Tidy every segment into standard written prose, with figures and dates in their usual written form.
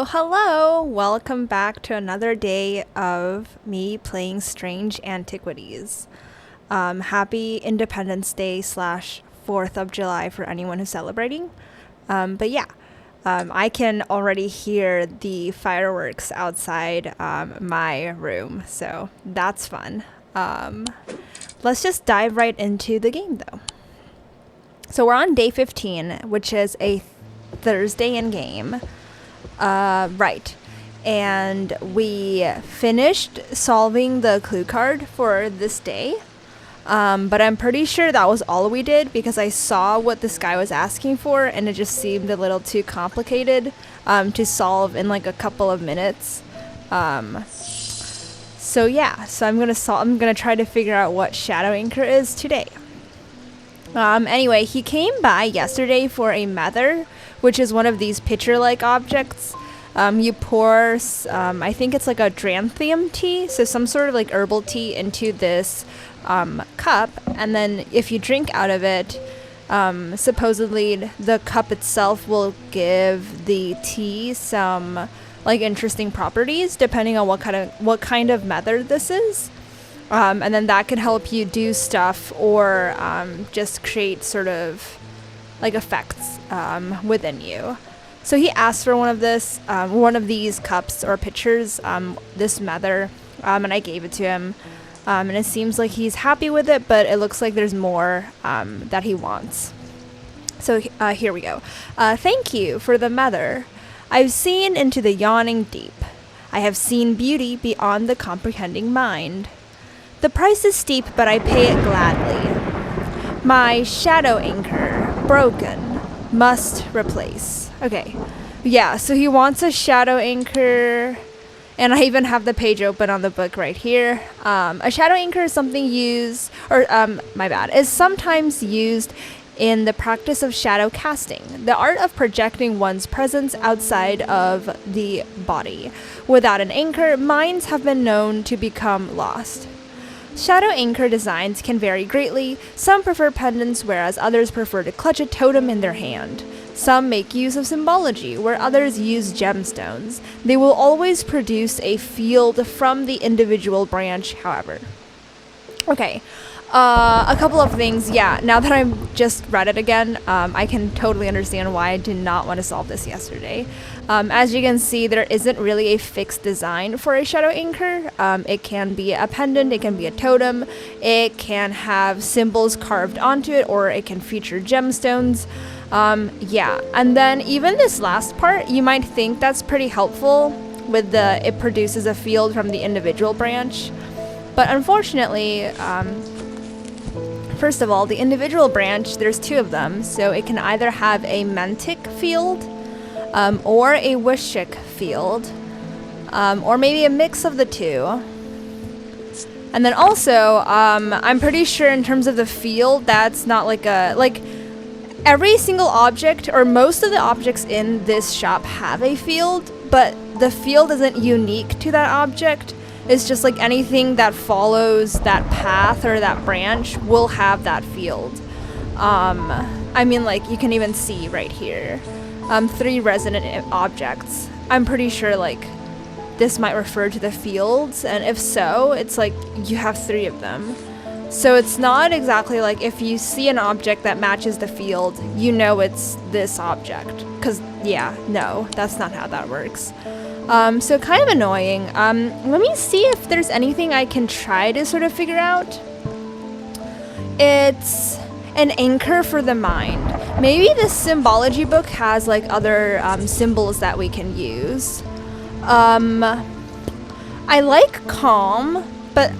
Hello, welcome back to another day of me playing Strange Antiquities. Happy Independence Day / 4th of July for anyone who's celebrating. But yeah, I can already hear the fireworks outside my room, so that's fun. Let's just dive right into the game though. So we're on day 15, which is a Thursday in game. Right. And we finished solving the clue card for this day. But I'm pretty sure that was all we did because I saw what this guy was asking for and it just seemed a little too complicated to solve in like a couple of minutes. So yeah, so I'm gonna try to figure out what Shadow Anchor is today. Anyway, he came by yesterday for a mather, which is one of these pitcher-like objects. You pour, I think it's like a Dranthium tea, so some sort of like herbal tea into this cup, and then if you drink out of it, supposedly the cup itself will give the tea some like interesting properties depending on what kind of mather this is. And then that can help you do stuff or just create sort of like effects within you. So he asked for one of these cups or pitchers, this mather, and I gave it to him. And it seems like he's happy with it, but it looks like there's more that he wants. So here we go. Thank you for the mather. I've seen into the yawning deep. I have seen beauty beyond the comprehending mind. The price is steep, but I pay it gladly. My shadow anchor, broken, must replace. Okay, yeah, so he wants a shadow anchor, and I even have the page open on the book right here. A shadow anchor is something is sometimes used in the practice of shadow casting, the art of projecting one's presence outside of the body. Without an anchor, minds have been known to become lost. Shadow anchor designs can vary greatly. Some prefer pendants, whereas others prefer to clutch a totem in their hand. Some make use of symbology, where others use gemstones. They will always produce a field from the individual branch, however. Okay, a couple of things. Yeah, now that I've just read it again, I can totally understand why I did not want to solve this yesterday. As you can see, there isn't really a fixed design for a shadow anchor. It can be a pendant, it can be a totem, it can have symbols carved onto it, or it can feature gemstones. Yeah, and then even this last part, you might think that's pretty helpful with it produces a field from the individual branch. But unfortunately, first of all, the individual branch, there's two of them, so it can either have a mantic field or a Wishik field, or maybe a mix of the two. And then also, I'm pretty sure in terms of the field, that's not like every single object, or most of the objects in this shop have a field, but the field isn't unique to that object. It's just like anything that follows that path or that branch will have that field. I mean, like, you can even see right here. 3 resident objects. I'm pretty sure, like, this might refer to the fields, and if so, it's like you have 3 of them. So it's not exactly like if you see an object that matches the field, you know it's this object. Because, yeah, no, that's not how that works. So kind of annoying. Let me see if there's anything I can try to sort of figure out. It's an anchor for the mind. Maybe this symbology book has like other symbols that we can use. I like calm, but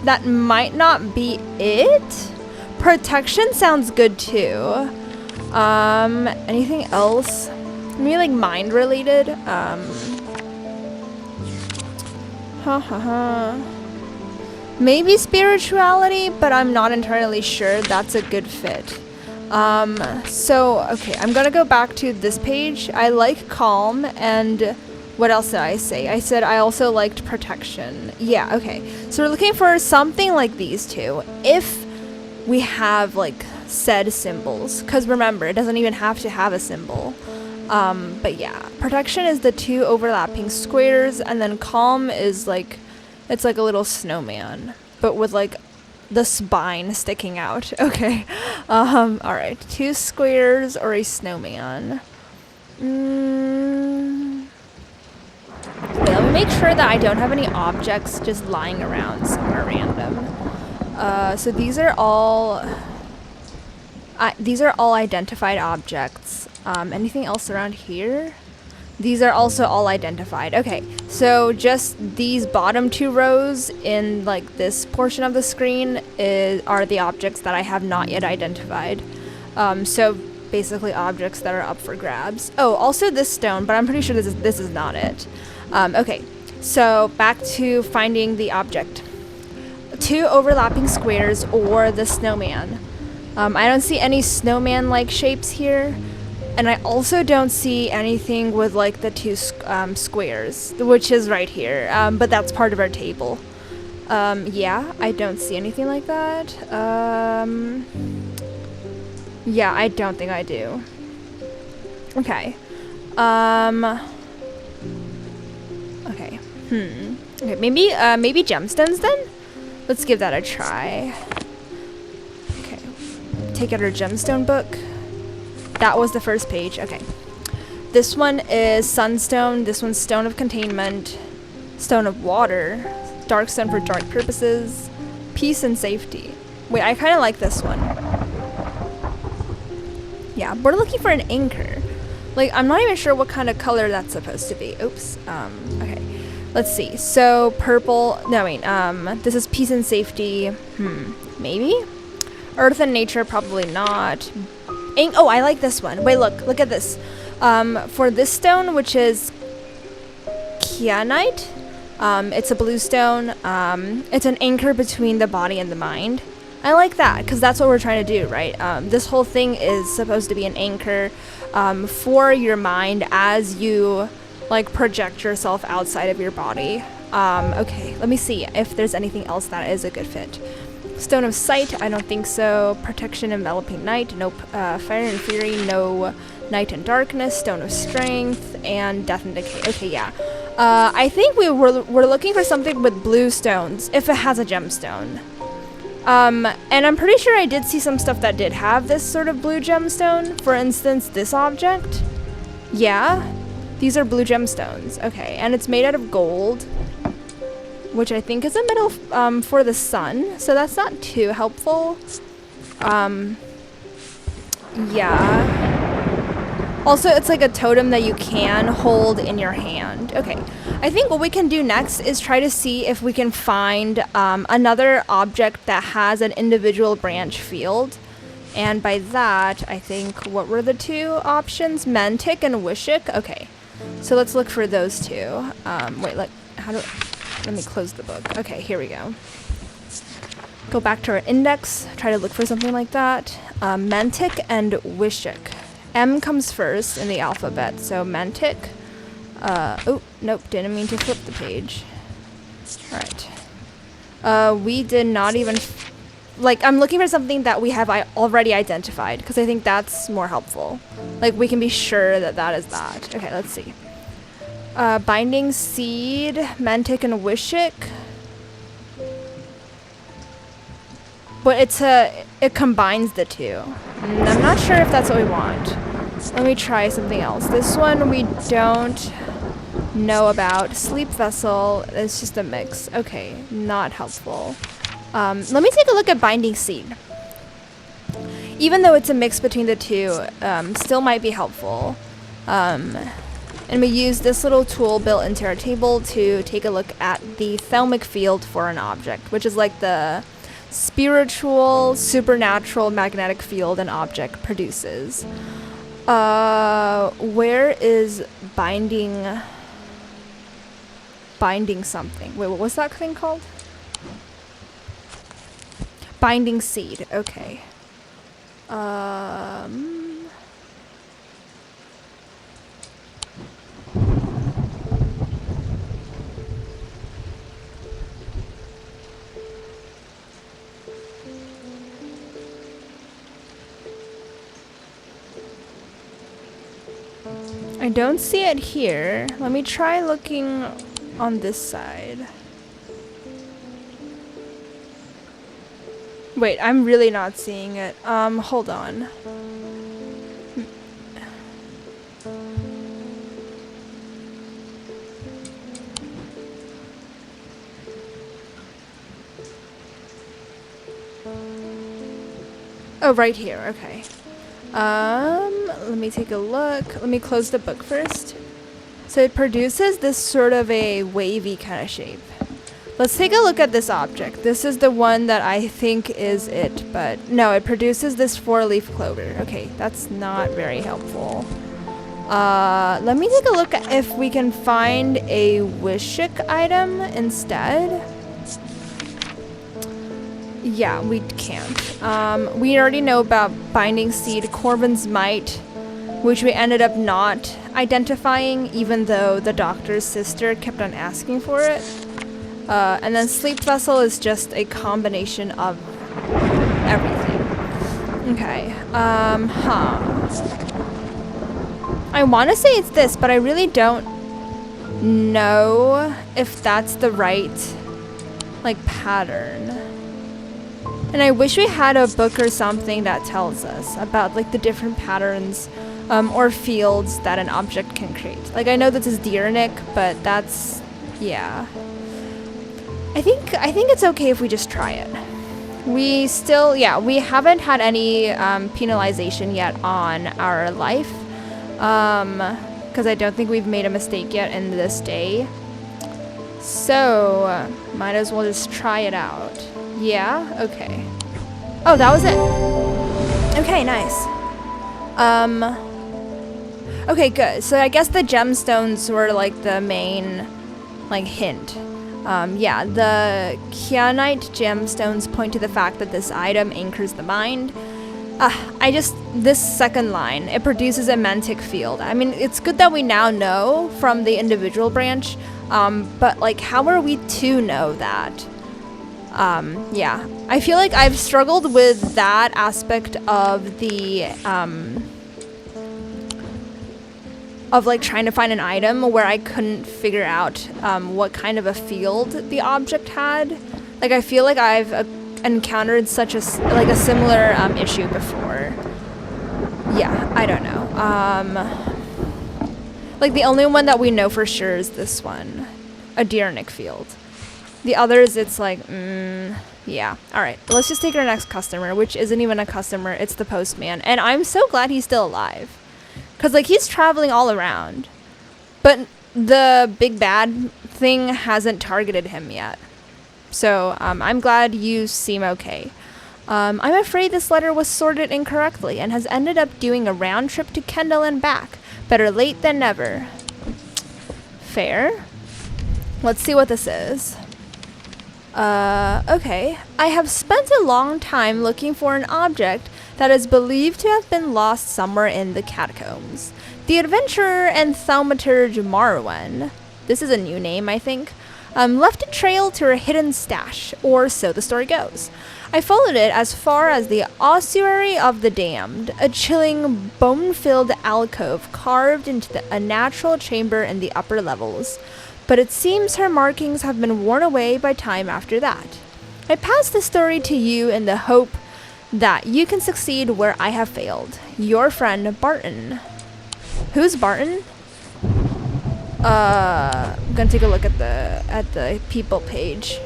that might not be it. Protection sounds good too. Anything else? Maybe like mind related. Maybe spirituality, but I'm not entirely sure that's a good fit. So, okay, I'm gonna go back to this page. I like calm, and what else did I say? I said I also liked protection. Yeah, okay. So we're looking for something like these two, if we have, like, said symbols. Because remember, it doesn't even have to have a symbol. But yeah, protection is the 2 overlapping squares, and then calm is like, it's like a little snowman, but with like the spine sticking out. Okay. Alright. 2 squares or a snowman. Wait, let me make sure that I don't have any objects just lying around somewhere random. So these are all identified objects. Anything else around here? These are also all identified. Okay, so just these bottom 2 rows in like this portion of the screen are the objects that I have not yet identified. So basically objects that are up for grabs. Oh, also this stone, but I'm pretty sure this is not it. Okay, so back to finding the object. 2 overlapping squares or the snowman. I don't see any snowman-like shapes here. And I also don't see anything with like the 2 squares, which is right here, but that's part of our table. Yeah, I don't see anything like that. Yeah, I don't think I do. Okay. Okay. Okay, maybe gemstones then? Let's give that a try. Okay. Take out our gemstone book. That was the first page. Okay. This one is sunstone. This one's stone of containment. Stone of water. Dark stone for dark purposes. Peace and safety. Wait, I kind of like this one. Yeah, we're looking for an anchor. Like, I'm not even sure what kind of color that's supposed to be. Oops. Okay. Let's see. So, purple. No, wait. This is peace and safety. Maybe? Earth and nature, probably not. Oh, I like this one. Wait, look at this. For this stone, which is kyanite, it's a blue stone. It's an anchor between the body and the mind. I like that because that's what we're trying to do, right? This whole thing is supposed to be an anchor for your mind as you like project yourself outside of your body. Okay, let me see if there's anything else that is a good fit. Stone of sight, I don't think so. Protection, enveloping night, nope. Fire and fury, no. Night and darkness, stone of strength, and death and decay. Okay, yeah. I think we're looking for something with blue stones, if it has a gemstone. And I'm pretty sure I did see some stuff that did have this sort of blue gemstone. For instance, this object. Yeah, these are blue gemstones. Okay, and it's made out of gold, which I think is a metal for the sun, so that's not too helpful. Yeah. Also, it's like a totem that you can hold in your hand. Okay, I think what we can do next is try to see if we can find another object that has an individual branch field. And by that, I think, what were the 2 options? Mantic and Wishik? Okay, so let's look for those 2. Wait, let me close the book. Okay, here we go. Go back to our index, try to look for something like that. Mantic and Wishik. M comes first in the alphabet, so Mantic. Oh, nope, didn't mean to flip the page. Alright. We did not even... Like, I'm looking for something that we have already identified, because I think that's more helpful. Like, we can be sure that that is that. Okay, let's see. Binding Seed, Mantic, and Wishik. But it combines the two. I'm not sure if that's what we want. Let me try something else. This one we don't know about. Sleep Vessel, it's just a mix. Okay, not helpful. Let me take a look at Binding Seed. Even though it's a mix between the two, still might be helpful. And we use this little tool built into our table to take a look at the thelmic field for an object, which is like the spiritual, supernatural magnetic field an object produces. Where is binding something? Wait, what was that thing called? Binding Seed, okay. I don't see it here. Let me try looking on this side. Wait, I'm really not seeing it. Hold on. Oh, right here, okay. Let me take a look. Let me close the book first. So it produces this sort of a wavy kind of shape. Let's take a look at this object. This is the one that I think is it, but no, it produces this 4-leaf clover. Okay, that's not very helpful. Let me take a look at if we can find a Wishik item instead. Yeah, we can't. We already know about Binding Seed, Corbin's Might, which we ended up not identifying, even though the doctor's sister kept on asking for it. And then Sleep Vessel is just a combination of everything. Okay. I want to say it's this, but I really don't know if that's the right, like, pattern. And I wish we had a book or something that tells us about, like, the different patterns or fields that an object can create. Like, I know this is Deernick, but that's, yeah. I think it's okay if we just try it. We still, yeah, we haven't had any penalization yet on our life. Because I don't think we've made a mistake yet in this day. So, might as well just try it out. Yeah? Okay. Oh, that was it. Okay, nice. Okay, good. So I guess the gemstones were like the main, like, hint. Yeah, the Kyanite gemstones point to the fact that this item anchors the mind. This second line, it produces a mantic field. I mean, it's good that we now know from the individual branch, but, like, how are we to know that? Yeah, I feel like I've struggled with that aspect of the, of, like, trying to find an item where I couldn't figure out, what kind of a field the object had. Like, I feel like I've encountered such a similar, issue before. Yeah, I don't know. Like, the only one that we know for sure is this one. A Deernick field. The others, it's like, yeah. Alright, let's just take our next customer, which isn't even a customer, it's the postman. And I'm so glad he's still alive. Because, like, he's traveling all around. But the big bad thing hasn't targeted him yet. So, I'm glad you seem okay. I'm afraid this letter was sorted incorrectly and has ended up doing a round trip to Kendall and back. Better late than never. Fair. Let's see what this is. Okay. I have spent a long time looking for an object that is believed to have been lost somewhere in the catacombs. The adventurer and thaumaturge Marwan, this is a new name, I think, left a trail to her hidden stash, or so the story goes. I followed it as far as the ossuary of the damned, a chilling, bone-filled alcove carved into a natural chamber in the upper levels. But it seems her markings have been worn away by time after that. I pass the story to you in the hope that you can succeed where I have failed. Your friend, Barton. Who's Barton? I'm gonna take a look at the people page.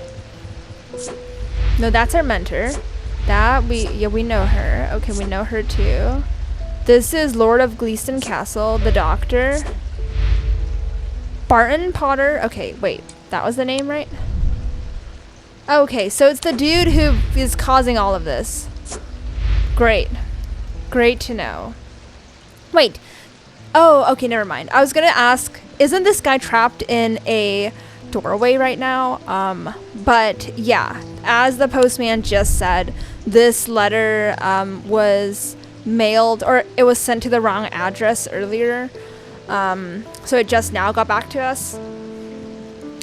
No, that's our mentor. We know her. Okay, we know her too. This is Lord of Gleeston Castle, the doctor. Barton Potter. Okay, wait. That was the name, right? Okay, so it's the dude who is causing all of this. Great. Great to know. Wait. Oh, okay, never mind. I was gonna ask, isn't this guy trapped in a doorway right now? But yeah, as the postman just said, this letter was mailed, or it was sent to the wrong address earlier. So it just now got back to us.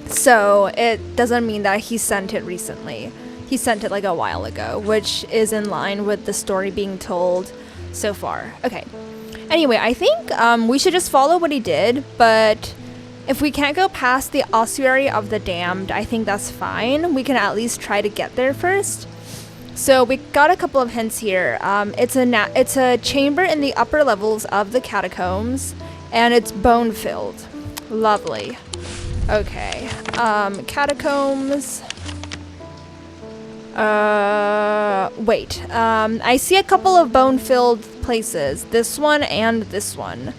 So it doesn't mean that he sent it recently. He sent it like a while ago, which is in line with the story being told so far. Okay. Anyway, I think we should just follow what he did, but if we can't go past the ossuary of the damned, I think that's fine. We can at least try to get there first. So we got a couple of hints here. It's a chamber in the upper levels of the catacombs, and it's bone-filled. Lovely. Okay. Catacombs. Wait. I see a couple of bone-filled places. This one and this one.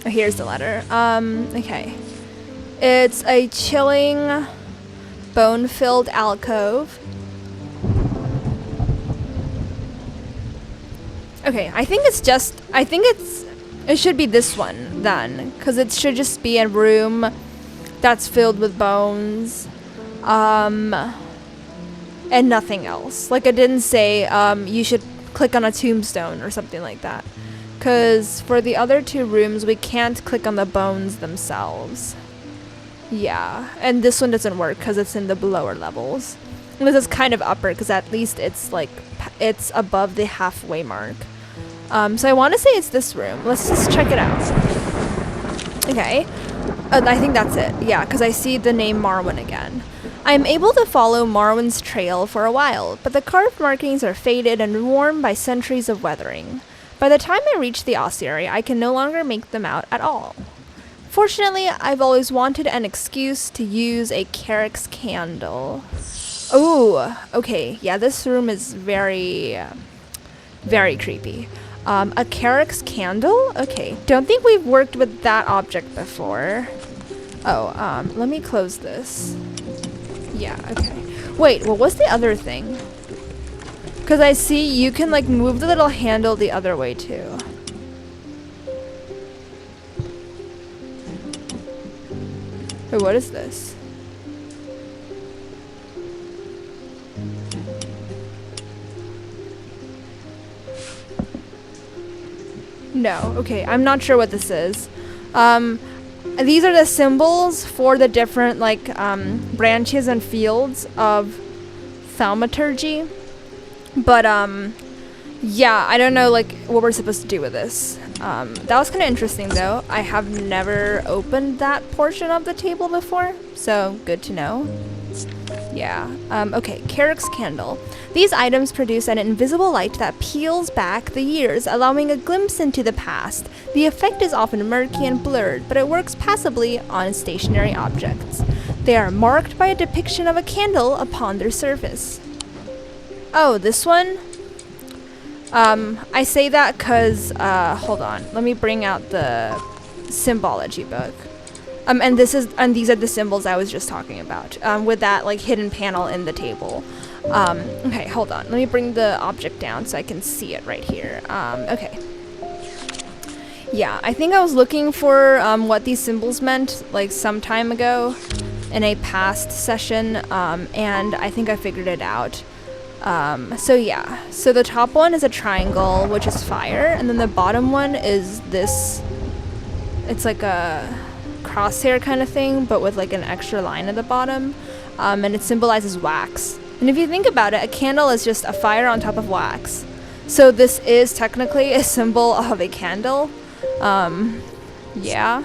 Oh, here's the letter. Okay. It's a chilling, bone-filled alcove. Okay, it should be this one then, because it should just be a room that's filled with bones, and nothing else. Like, it didn't say, you should click on a tombstone or something like that. Because for the other two rooms, we can't click on the bones themselves. Yeah, and this one doesn't work because it's in the lower levels. And this is kind of upper because at least it's like, it's above the halfway mark. So I want to say it's this room. Let's just check it out. Okay. I think that's it. Yeah, because I see the name Marwin again. I am able to follow Marwin's trail for a while, but the carved markings are faded and worn by centuries of weathering. By the time I reach the ossuary, I can no longer make them out at all. Fortunately, I've always wanted an excuse to use a Carrick's candle. Ooh, okay. Yeah, this room is very, very creepy. A Carrick's candle? Okay. Don't think we've worked with that object before. Oh, let me close this. Yeah, okay. Wait, what was the other thing? Because I see you can, like, move the little handle the other way, too. Wait, what is this? No, okay, I'm not sure what this is. These are the symbols for the different, like, branches and fields of thaumaturgy. But, yeah, I don't know, like, what we're supposed to do with this. That was kind of interesting, though. I have never opened that portion of the table before, so good to know. Yeah. Okay, Carrick's candle. These items produce an invisible light that peels back the years, allowing a glimpse into the past. The effect is often murky and blurred, but it works passably on stationary objects. They are marked by a depiction of a candle upon their surface. Oh, this one? I say that because, hold on. Let me bring out the symbology book. And these are the symbols I was just talking about, with that, like, hidden panel in the table. Okay, hold on. Let me bring the object down so I can see it right here. Okay. Yeah, I think I was looking for, what these symbols meant, like, some time ago in a past session, and I think I figured it out. So yeah. So the top one is a triangle, which is fire, and then the bottom one is this. It's like a... crosshair kind of thing, but with like an extra line at the bottom. And it symbolizes wax. And if you think about it, a candle is just a fire on top of wax. So this is technically a symbol of a candle. Yeah.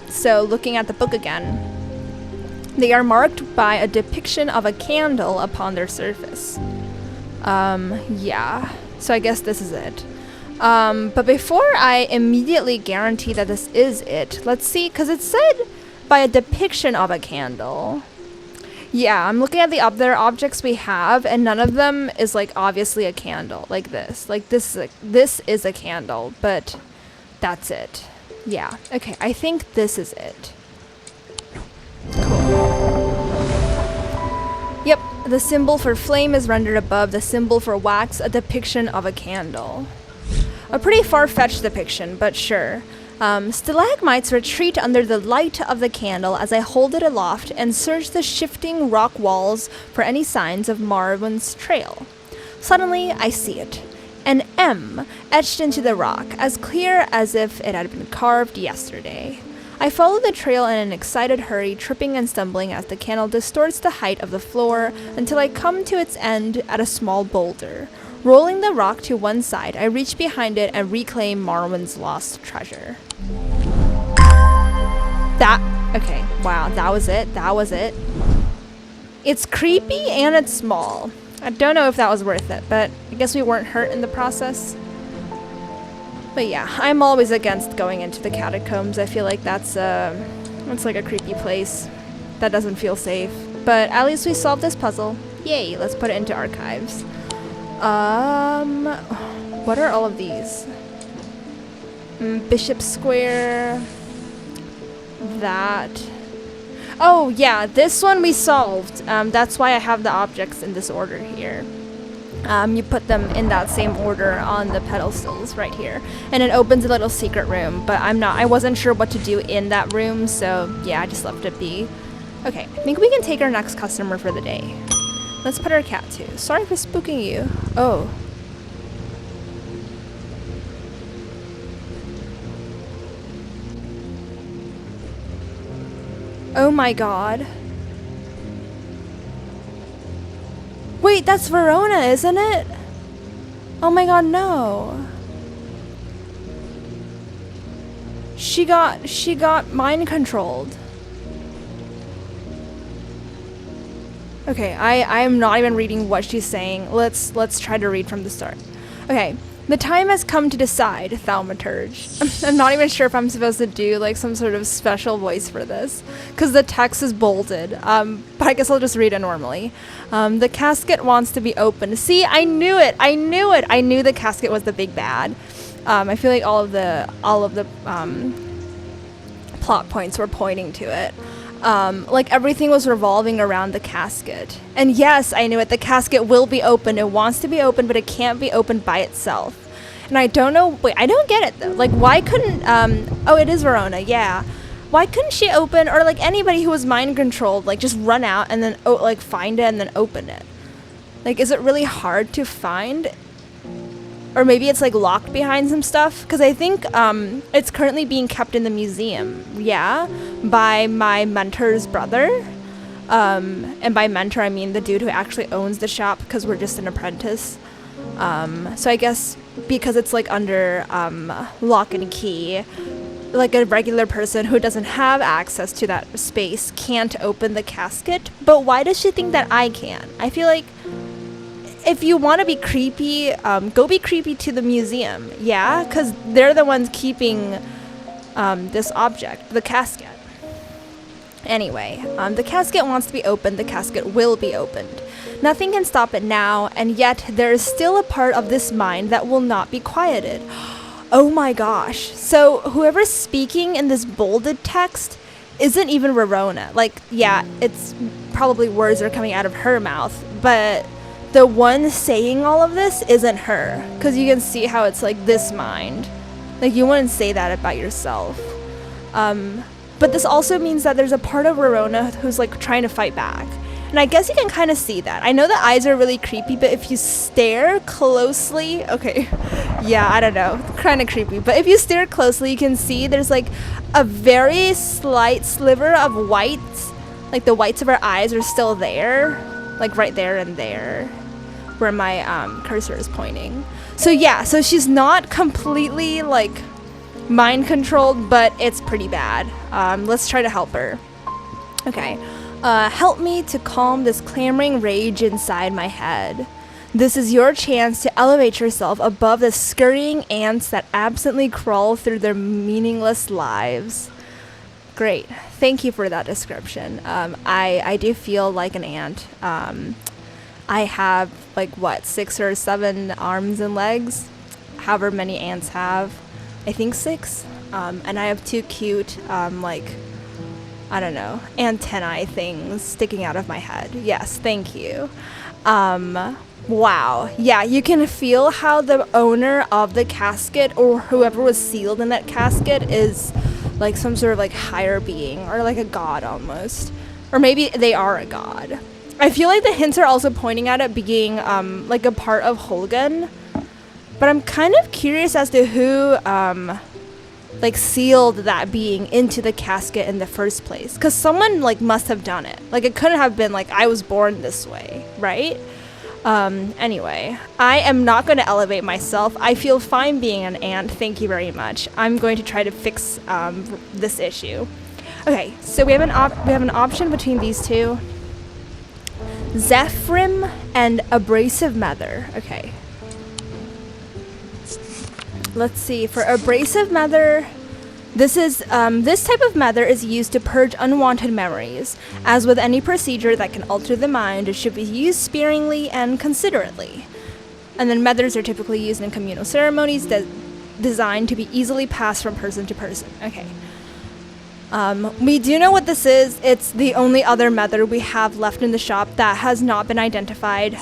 So looking at the book again, they are marked by a depiction of a candle upon their surface. Yeah. So I guess this is it. But before I immediately guarantee that this is it, let's see, because it said by a depiction of a candle. Yeah, I'm looking at the other objects we have, and none of them is like obviously a candle like this. Like this is a candle, but that's it. Yeah. Okay, I think this is it. Cool. Yep, the symbol for flame is rendered above the symbol for wax, a depiction of a candle. A pretty far-fetched depiction, but sure. Stalagmites retreat under the light of the candle as I hold it aloft and search the shifting rock walls for any signs of Marwan's trail. Suddenly, I see it. An M etched into the rock, as clear as if it had been carved yesterday. I follow the trail in an excited hurry, tripping and stumbling as the candle distorts the height of the floor until I come to its end at a small boulder. Rolling the rock to one side, I reach behind it and reclaim Marwan's lost treasure. Okay, wow, that was it. It's creepy and it's small. I don't know if that was worth it, but I guess we weren't hurt in the process. But yeah, I'm always against going into the catacombs. I feel like that's like a creepy place that doesn't feel safe. But at least we solved this puzzle. Yay, let's put it into archives. What are all of these? Bishop Square. That. Oh yeah, this one we solved. That's why I have the objects in this order here. You put them in that same order on the pedestals right here, and it opens a little secret room. But I wasn't sure what to do in that room, so yeah, I just left it be. Okay, I think we can take our next customer for the day. Let's put our cat too. Sorry for spooking you. Oh. Oh my god. Wait, that's Verona, isn't it? Oh my god, no. She got mind controlled. Okay, I am not even reading what she's saying. Let's try to read from the start. Okay. The time has come to decide, Thaumaturge. I'm not even sure if I'm supposed to do like some sort of special voice for this, because the text is bolded. But I guess I'll just read it normally. The casket wants to be opened. See, I knew it. I knew the casket was the big bad. I feel like all of the plot points were pointing to it. Like everything was revolving around the casket. And yes, I knew it. The casket will be opened. It wants to be opened, but it can't be opened by itself. And I don't know. Wait, I don't get it though. Like, why couldn't? Oh, it is Verona. Yeah. Why couldn't she open, or like anybody who was mind controlled, like just run out and then like find it and then open it? Like, is it really hard to find? Or maybe it's like locked behind some stuff, because I think it's currently being kept in the museum, yeah, by my mentor's brother. And by mentor, I mean the dude who actually owns the shop, because we're just an apprentice. So I guess because it's like under lock and key, like a regular person who doesn't have access to that space can't open the casket. But why does she think that I can? I feel like if you want to be creepy, go be creepy to the museum, yeah? Because they're the ones keeping this object, the casket. Anyway, the casket wants to be opened, the casket will be opened. Nothing can stop it now, and yet there is still a part of this mind that will not be quieted. Oh my gosh. So whoever's speaking in this bolded text isn't even Verona. Like, yeah, it's probably words are coming out of her mouth, but the one saying all of this isn't her, because you can see how it's like this mind. Like, you wouldn't say that about yourself. But this also means that there's a part of Verona who's like trying to fight back. And I guess you can kind of see that. I know the eyes are really creepy, but if you stare closely, okay, yeah, I don't know, kind of creepy. But if you stare closely, you can see there's like a very slight sliver of white, like the whites of her eyes are still there, like right there and there, where my cursor is pointing. So yeah, so she's not completely like mind controlled, but it's pretty bad. Let's try to help her. Okay. Help me to calm this clamoring rage inside my head. This is your chance to elevate yourself above the scurrying ants that absently crawl through their meaningless lives. Great. Thank you for that description. I do feel like an ant. I have like what, 6 or 7 arms and legs, however many ants have. I think 6. And I have 2 cute like, I don't know, antennae things sticking out of my head. Yes, thank you. Wow. Yeah, you can feel how the owner of the casket or whoever was sealed in that casket is like some sort of like higher being or like a god almost. Or maybe they are a god. I feel like the hints are also pointing at it being like a part of Holgun. But I'm kind of curious as to who like sealed that being into the casket in the first place, because someone like must have done it. Like it couldn't have been like I was born this way, right? Anyway, I am not going to elevate myself. I feel fine being an ant. Thank you very much. I'm going to try to fix this issue. Okay, so we have an option between these two, Zephyrim and Abrasive Mother. Okay. Let's see, for Abrasive Mother, this type of mother is used to purge unwanted memories. As with any procedure that can alter the mind, it should be used sparingly and considerately. And then mothers are typically used in communal ceremonies designed to be easily passed from person to person. Okay. We do know what this is. It's the only other mother we have left in the shop that has not been identified.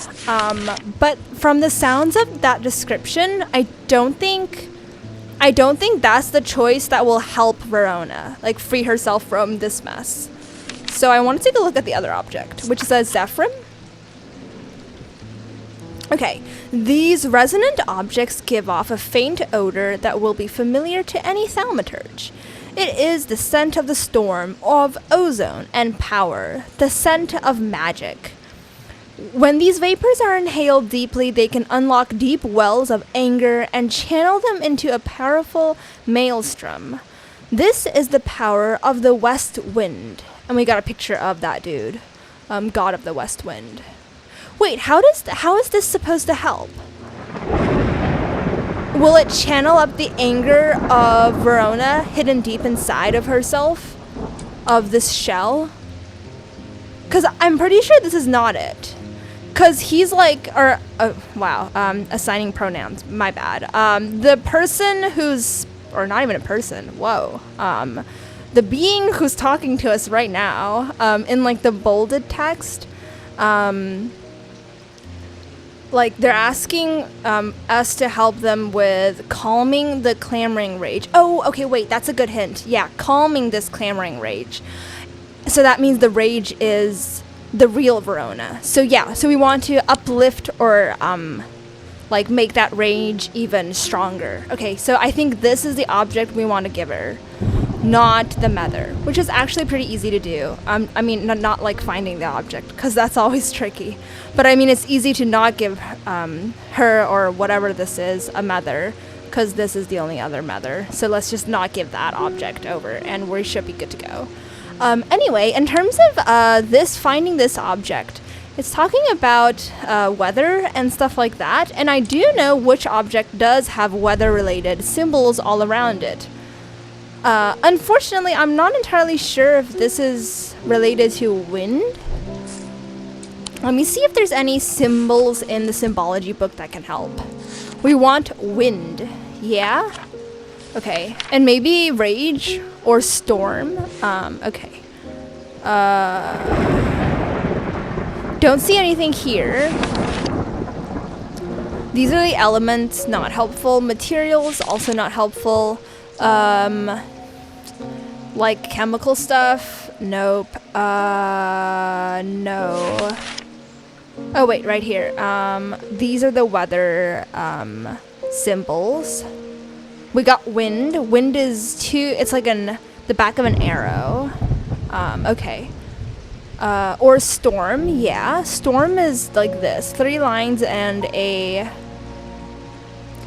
But from the sounds of that description, I don't think that's the choice that will help Verona, like free herself from this mess. So I want to take a look at the other object, which is a Zephyrim. Okay, these resonant objects give off a faint odor that will be familiar to any thaumaturge. It is the scent of the storm, of ozone and power, the scent of magic. When these vapors are inhaled deeply, they can unlock deep wells of anger and channel them into a powerful maelstrom. This is the power of the West Wind. And we got a picture of that dude, God of the West Wind. Wait, how is this supposed to help? Will it channel up the anger of Verona hidden deep inside of herself? Of this shell? Because I'm pretty sure this is not it. Because he's like, assigning pronouns, my bad. The person who's, or not even a person, whoa. The being who's talking to us right now, in like the bolded text, like they're asking us to help them with calming the clamoring rage. Oh, okay, wait, that's a good hint. Yeah, calming this clamoring rage. So that means the rage is the real Verona. So yeah, so we want to uplift or like make that rage even stronger. Okay, so I think this is the object we want to give her, not the mother, which is actually pretty easy to do. I mean, not like finding the object, because that's always tricky. But I mean, it's easy to not give her or whatever this is a mother, because this is the only other mother. So let's just not give that object over, and we should be good to go. Anyway, in terms of finding this object, it's talking about weather and stuff like that, and I do know which object does have weather-related symbols all around it. Unfortunately, I'm not entirely sure if this is related to wind. Let me see if there's any symbols in the symbology book that can help. We want wind, yeah? Okay, and maybe rage or storm. Okay. Don't see anything here. These are the elements, not helpful. Materials, also not helpful. Like chemical stuff, nope. No. Oh, wait, right here. These are the weather, symbols. We got wind. Wind is it's like the back of an arrow. Okay. Or storm, yeah. Storm is like this. 3 lines and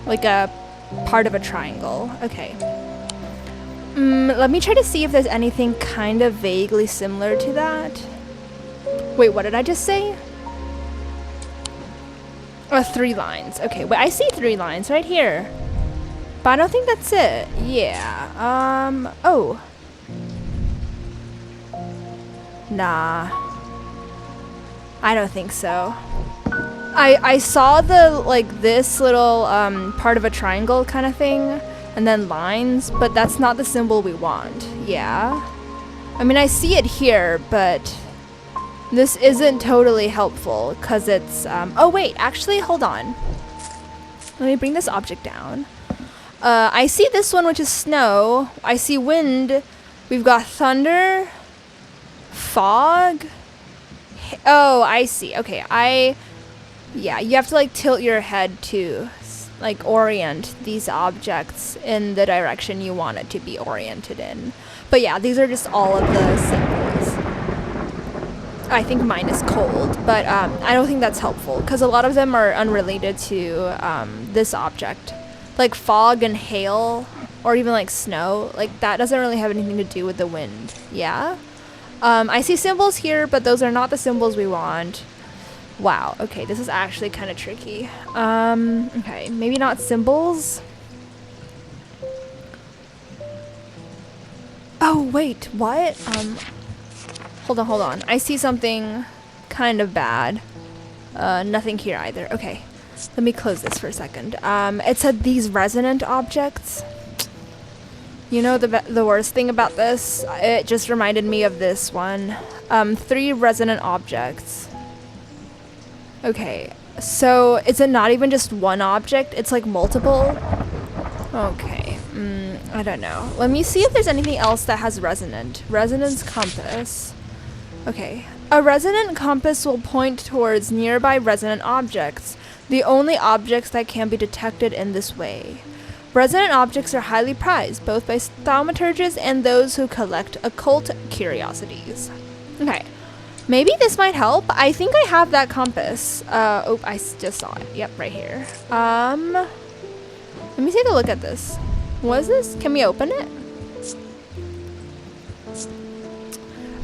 like a part of a triangle. Okay. Let me try to see if there's anything kind of vaguely similar to that. Wait, what did I just say? 3 lines. Okay, wait, I see 3 lines right here. But I don't think that's it. Yeah. Oh. Nah. I don't think so. I saw this little part of a triangle kind of thing and then lines, but that's not the symbol we want. Yeah. I mean, I see it here, but this isn't totally helpful because it's oh wait, actually hold on. Let me bring this object down. I see this one, which is snow. I see wind. We've got thunder. Fog? Oh, I see. Okay, yeah, you have to like tilt your head to like orient these objects in the direction you want it to be oriented in. But yeah, these are just all of the symbols. I think mine is cold, but I don't think that's helpful because a lot of them are unrelated to this object. Like fog and hail, or even like snow, like that doesn't really have anything to do with the wind. Yeah? I see symbols here, but those are not the symbols we want. Wow, okay, this is actually kind of tricky. Okay, maybe not symbols. Oh, wait, what? Hold on. I see something kind of bad. Nothing here either. Okay, let me close this for a second. It said these resonant objects. You know the worst thing about this? It just reminded me of this one. 3 resonant objects. Okay, so is it not even just one object? It's like multiple? Okay, I don't know. Let me see if there's anything else that has resonant. Resonance compass. Okay. A resonant compass will point towards nearby resonant objects, the only objects that can be detected in this way. Resonant objects are highly prized, both by thaumaturges and those who collect occult curiosities. Okay. Maybe this might help. I think I have that compass. Oh, I just saw it. Yep, right here. Let me take a look at this. What is this? Can we open it?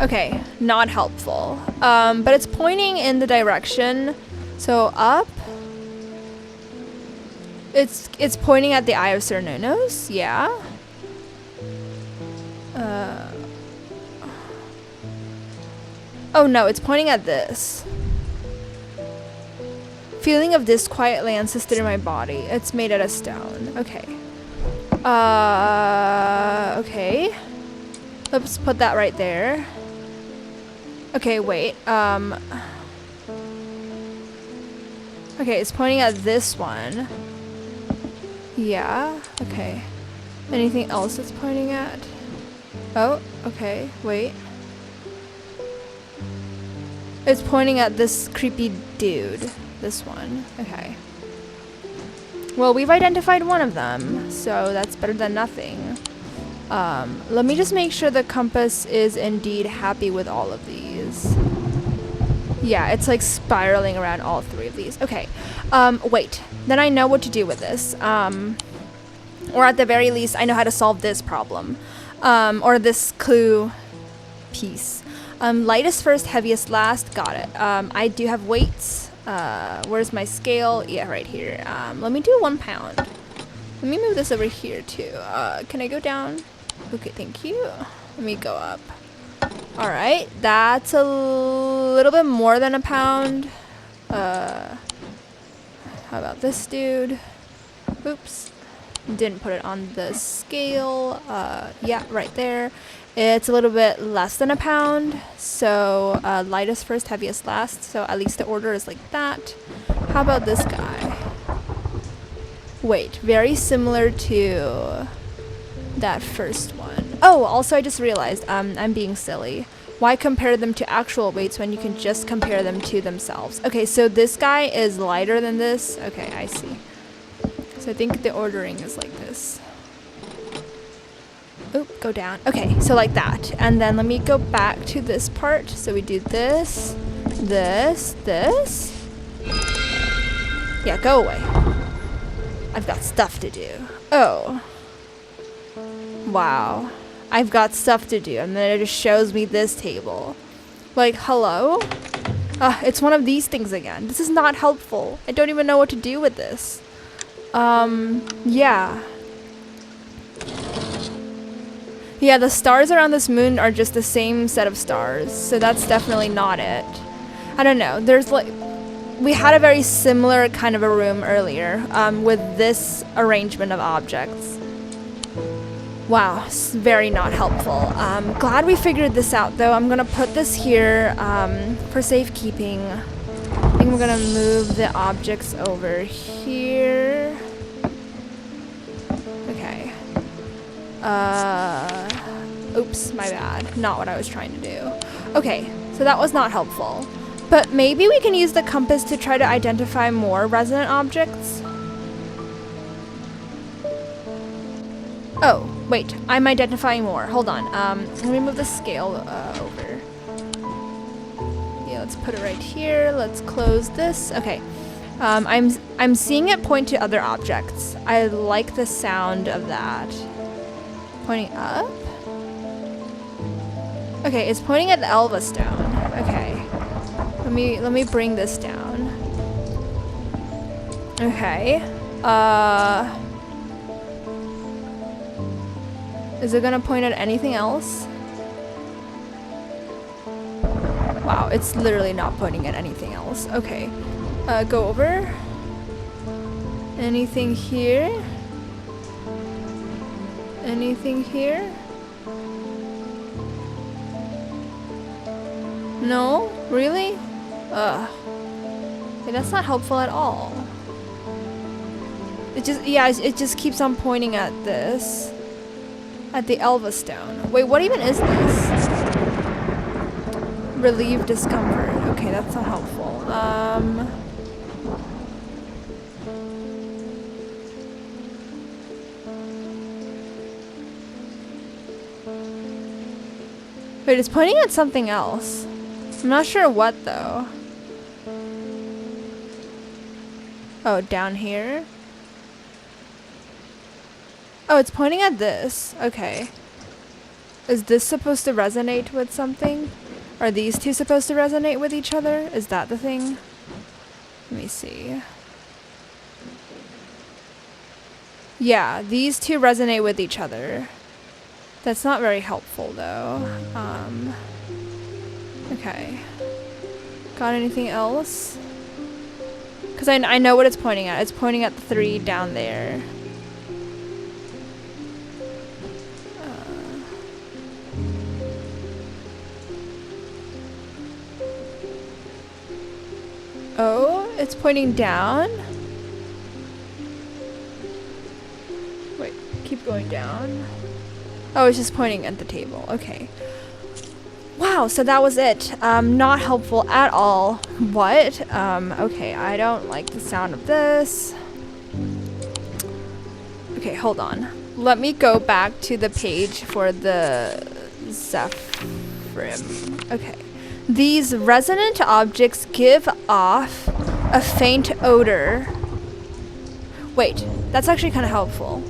Okay, not helpful. But it's pointing in the direction. So up. It's pointing at the Eye of Cernunnos, yeah. Oh no, it's pointing at this. Feeling of disquiet lay encysted in my body. It's made out of stone. Okay. Okay. Let's put that right there. Okay, wait. Okay, it's pointing at this one. Yeah, okay. Anything else it's pointing at? Oh, okay, wait. It's pointing at this creepy dude. This one. Okay. Well, we've identified one of them, so that's better than nothing. Let me just make sure the compass is indeed happy with all of these. Yeah, it's like spiraling around all 3 of these. Okay. Wait. Then I know what to do with this. Or at the very least, I know how to solve this problem. Or this clue piece. Lightest first, heaviest last. Got it. I do have weights. Where's my scale? Yeah, right here. Let me do 1 pound. Let me move this over here too. Can I go down? Okay, thank you. Let me go up. Alright, that's a little bit more than 1 pound. How about this dude? Oops. Didn't put it on the scale. Yeah, right there. It's a little bit less than 1 pound. So, lightest first, heaviest last. So at least the order is like that. How about this guy? Wait, very similar to that first one. Oh, also I just realized, I'm being silly. Why compare them to actual weights when you can just compare them to themselves? Okay, so this guy is lighter than this. Okay, I see. So I think the ordering is like this. Oh, go down. Okay, so like that. And then let me go back to this part. So we do this, this, this. Yeah, go away. I've got stuff to do. Oh. Wow. I've got stuff to do. And then it just shows me this table. Like, hello? It's one of these things again. This is not helpful. I don't even know what to do with this. Yeah. Yeah, the stars around this moon are just the same set of stars. So that's definitely not it. I don't know. There's like... We had a very similar kind of a room earlier with this arrangement of objects. Wow, it's very not helpful. Glad we figured this out though. I'm gonna put this here for safekeeping. I think we're gonna move the objects over here. Okay. Oops, my bad. Not what I was trying to do. Okay, so that was not helpful. But maybe we can use the compass to try to identify more resonant objects. Oh, wait, I'm identifying more. Hold on. Let me move the scale over. Yeah, let's put it right here. Let's close this. Okay. I'm seeing it point to other objects. I like the sound of that. Pointing up? Okay, it's pointing at the Elva stone. Okay. Let me bring this down. Okay. Is it gonna point at anything else? Wow, it's literally not pointing at anything else. Okay. Go over. Anything here? Anything here? No? Really? Ugh. Okay, that's not helpful at all. It just, yeah, it just keeps on pointing at this. At the Elva stone. Wait, what even is this? Relieve discomfort. Okay, that's not helpful. Wait, it's pointing at something else. I'm not sure what though. Oh, down here? Oh, it's pointing at this. Okay. Is this supposed to resonate with something? Are these two supposed to resonate with each other? Is that the thing? Let me see. Yeah, these two resonate with each other. That's not very helpful though. Okay. Got anything else? Because I know what it's pointing at. It's pointing at the 3 down there. Oh, it's pointing down? Wait, keep going down. Oh, it's just pointing at the table. Okay. Wow, so that was it. Not helpful at all. What? Okay, I don't like the sound of this. Okay, hold on. Let me go back to the page for the Zephyrim. Okay. These resonant objects give off a faint odor. Wait, that's actually kind of helpful.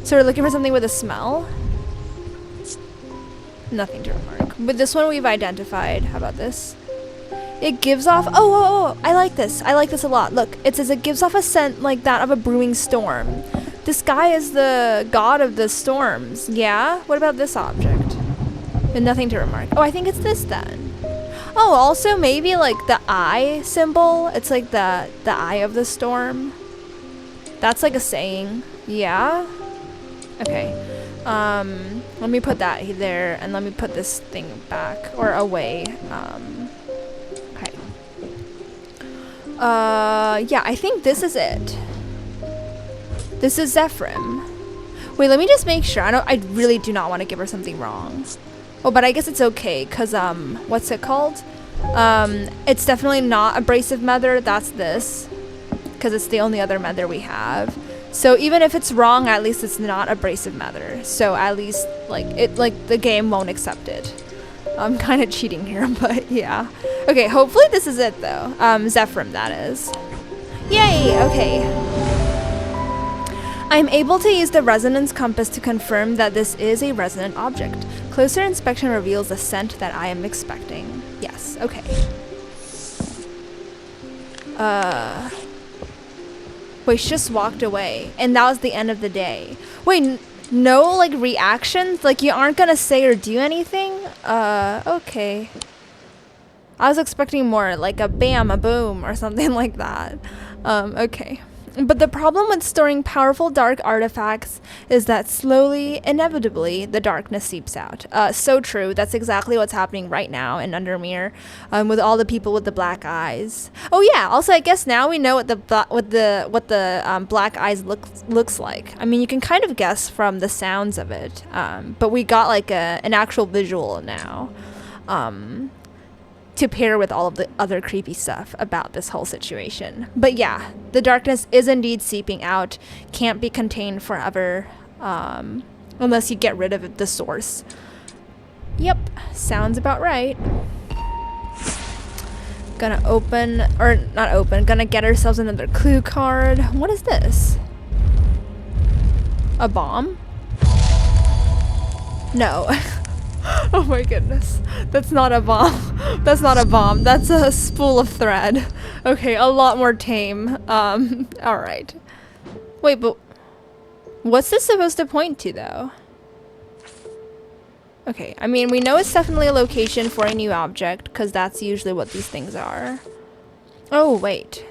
So we're looking for something with a smell? Nothing to remark. With this one we've identified. How about this? It gives off... Oh, I like this. I like this a lot. Look, it says it gives off a scent like that of a brewing storm. This guy is the god of the storms. Yeah? What about this object? And nothing to remark. Oh, I think it's this then. Oh, also maybe like the eye symbol. It's like the eye of the storm. That's like a saying. Yeah? Okay. Let me put that there, and let me put this thing back, or away. Okay. Yeah, I think this is it. This is Zephyrim. Wait, let me just make sure. I really do not want to give her something wrong. Oh, but I guess it's okay, because, what's it called? It's definitely not abrasive nether, that's this. Because it's the only other nether we have. So even if it's wrong, at least it's not abrasive nether. So at least, like, the game won't accept it. I'm kind of cheating here, but yeah. Okay, hopefully this is it, though. Zephyrim, that is. Yay, okay. I'm able to use the resonance compass to confirm that this is a resonant object. Closer inspection reveals the scent that I am expecting. Yes, okay. Wait, she just walked away, and that was the end of the day. Wait, no, like, reactions? Like, you aren't gonna say or do anything? Okay. I was expecting more, like a bam, a boom, or something like that. Okay. But the problem with storing powerful dark artifacts is that slowly, inevitably, the darkness seeps out. So true. That's exactly what's happening right now in Undermere, with all the people with the black eyes. Oh yeah. Also, I guess now we know what the black eyes looks like. I mean, you can kind of guess from the sounds of it, but we got like an actual visual now. To pair with all of the other creepy stuff about this whole situation. But yeah, the darkness is indeed seeping out, can't be contained forever, unless you get rid of the source. Yep, sounds about right. Gonna open, or not open, gonna get ourselves another clue card. What is this? A bomb? No. Oh my goodness. That's not a bomb. That's not a bomb. That's a spool of thread. Okay, a lot more tame. Alright. Wait, but what's this supposed to point to, though? Okay, I mean, we know it's definitely a location for a new object, because that's usually what these things are. Oh, wait.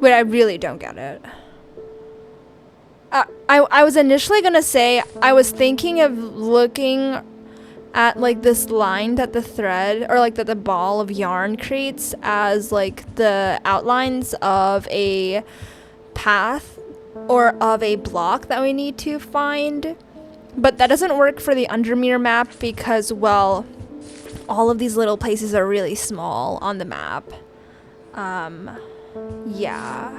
Wait, I really don't get it. I was initially gonna say, I was thinking of looking at like this line that the thread, or like that the ball of yarn creates as like the outlines of a path or of a block that we need to find. But that doesn't work for the Undermere map because, well, all of these little places are really small on the map. Yeah.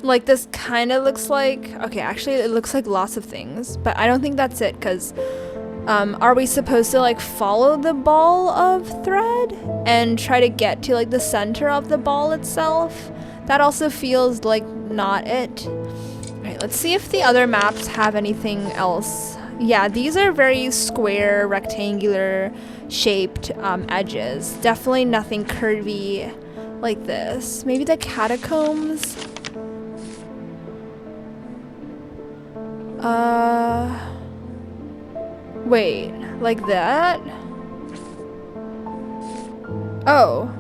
Like, this kind of looks like... Okay, actually, it looks like lots of things. But I don't think that's it, because... are we supposed to, like, follow the ball of thread? And try to get to, like, the center of the ball itself? That also feels like not it. Alright, let's see if the other maps have anything else. Yeah, these are very square, rectangular shaped edges. Definitely nothing curvy like this. Maybe the catacombs? Wait, like that? Oh.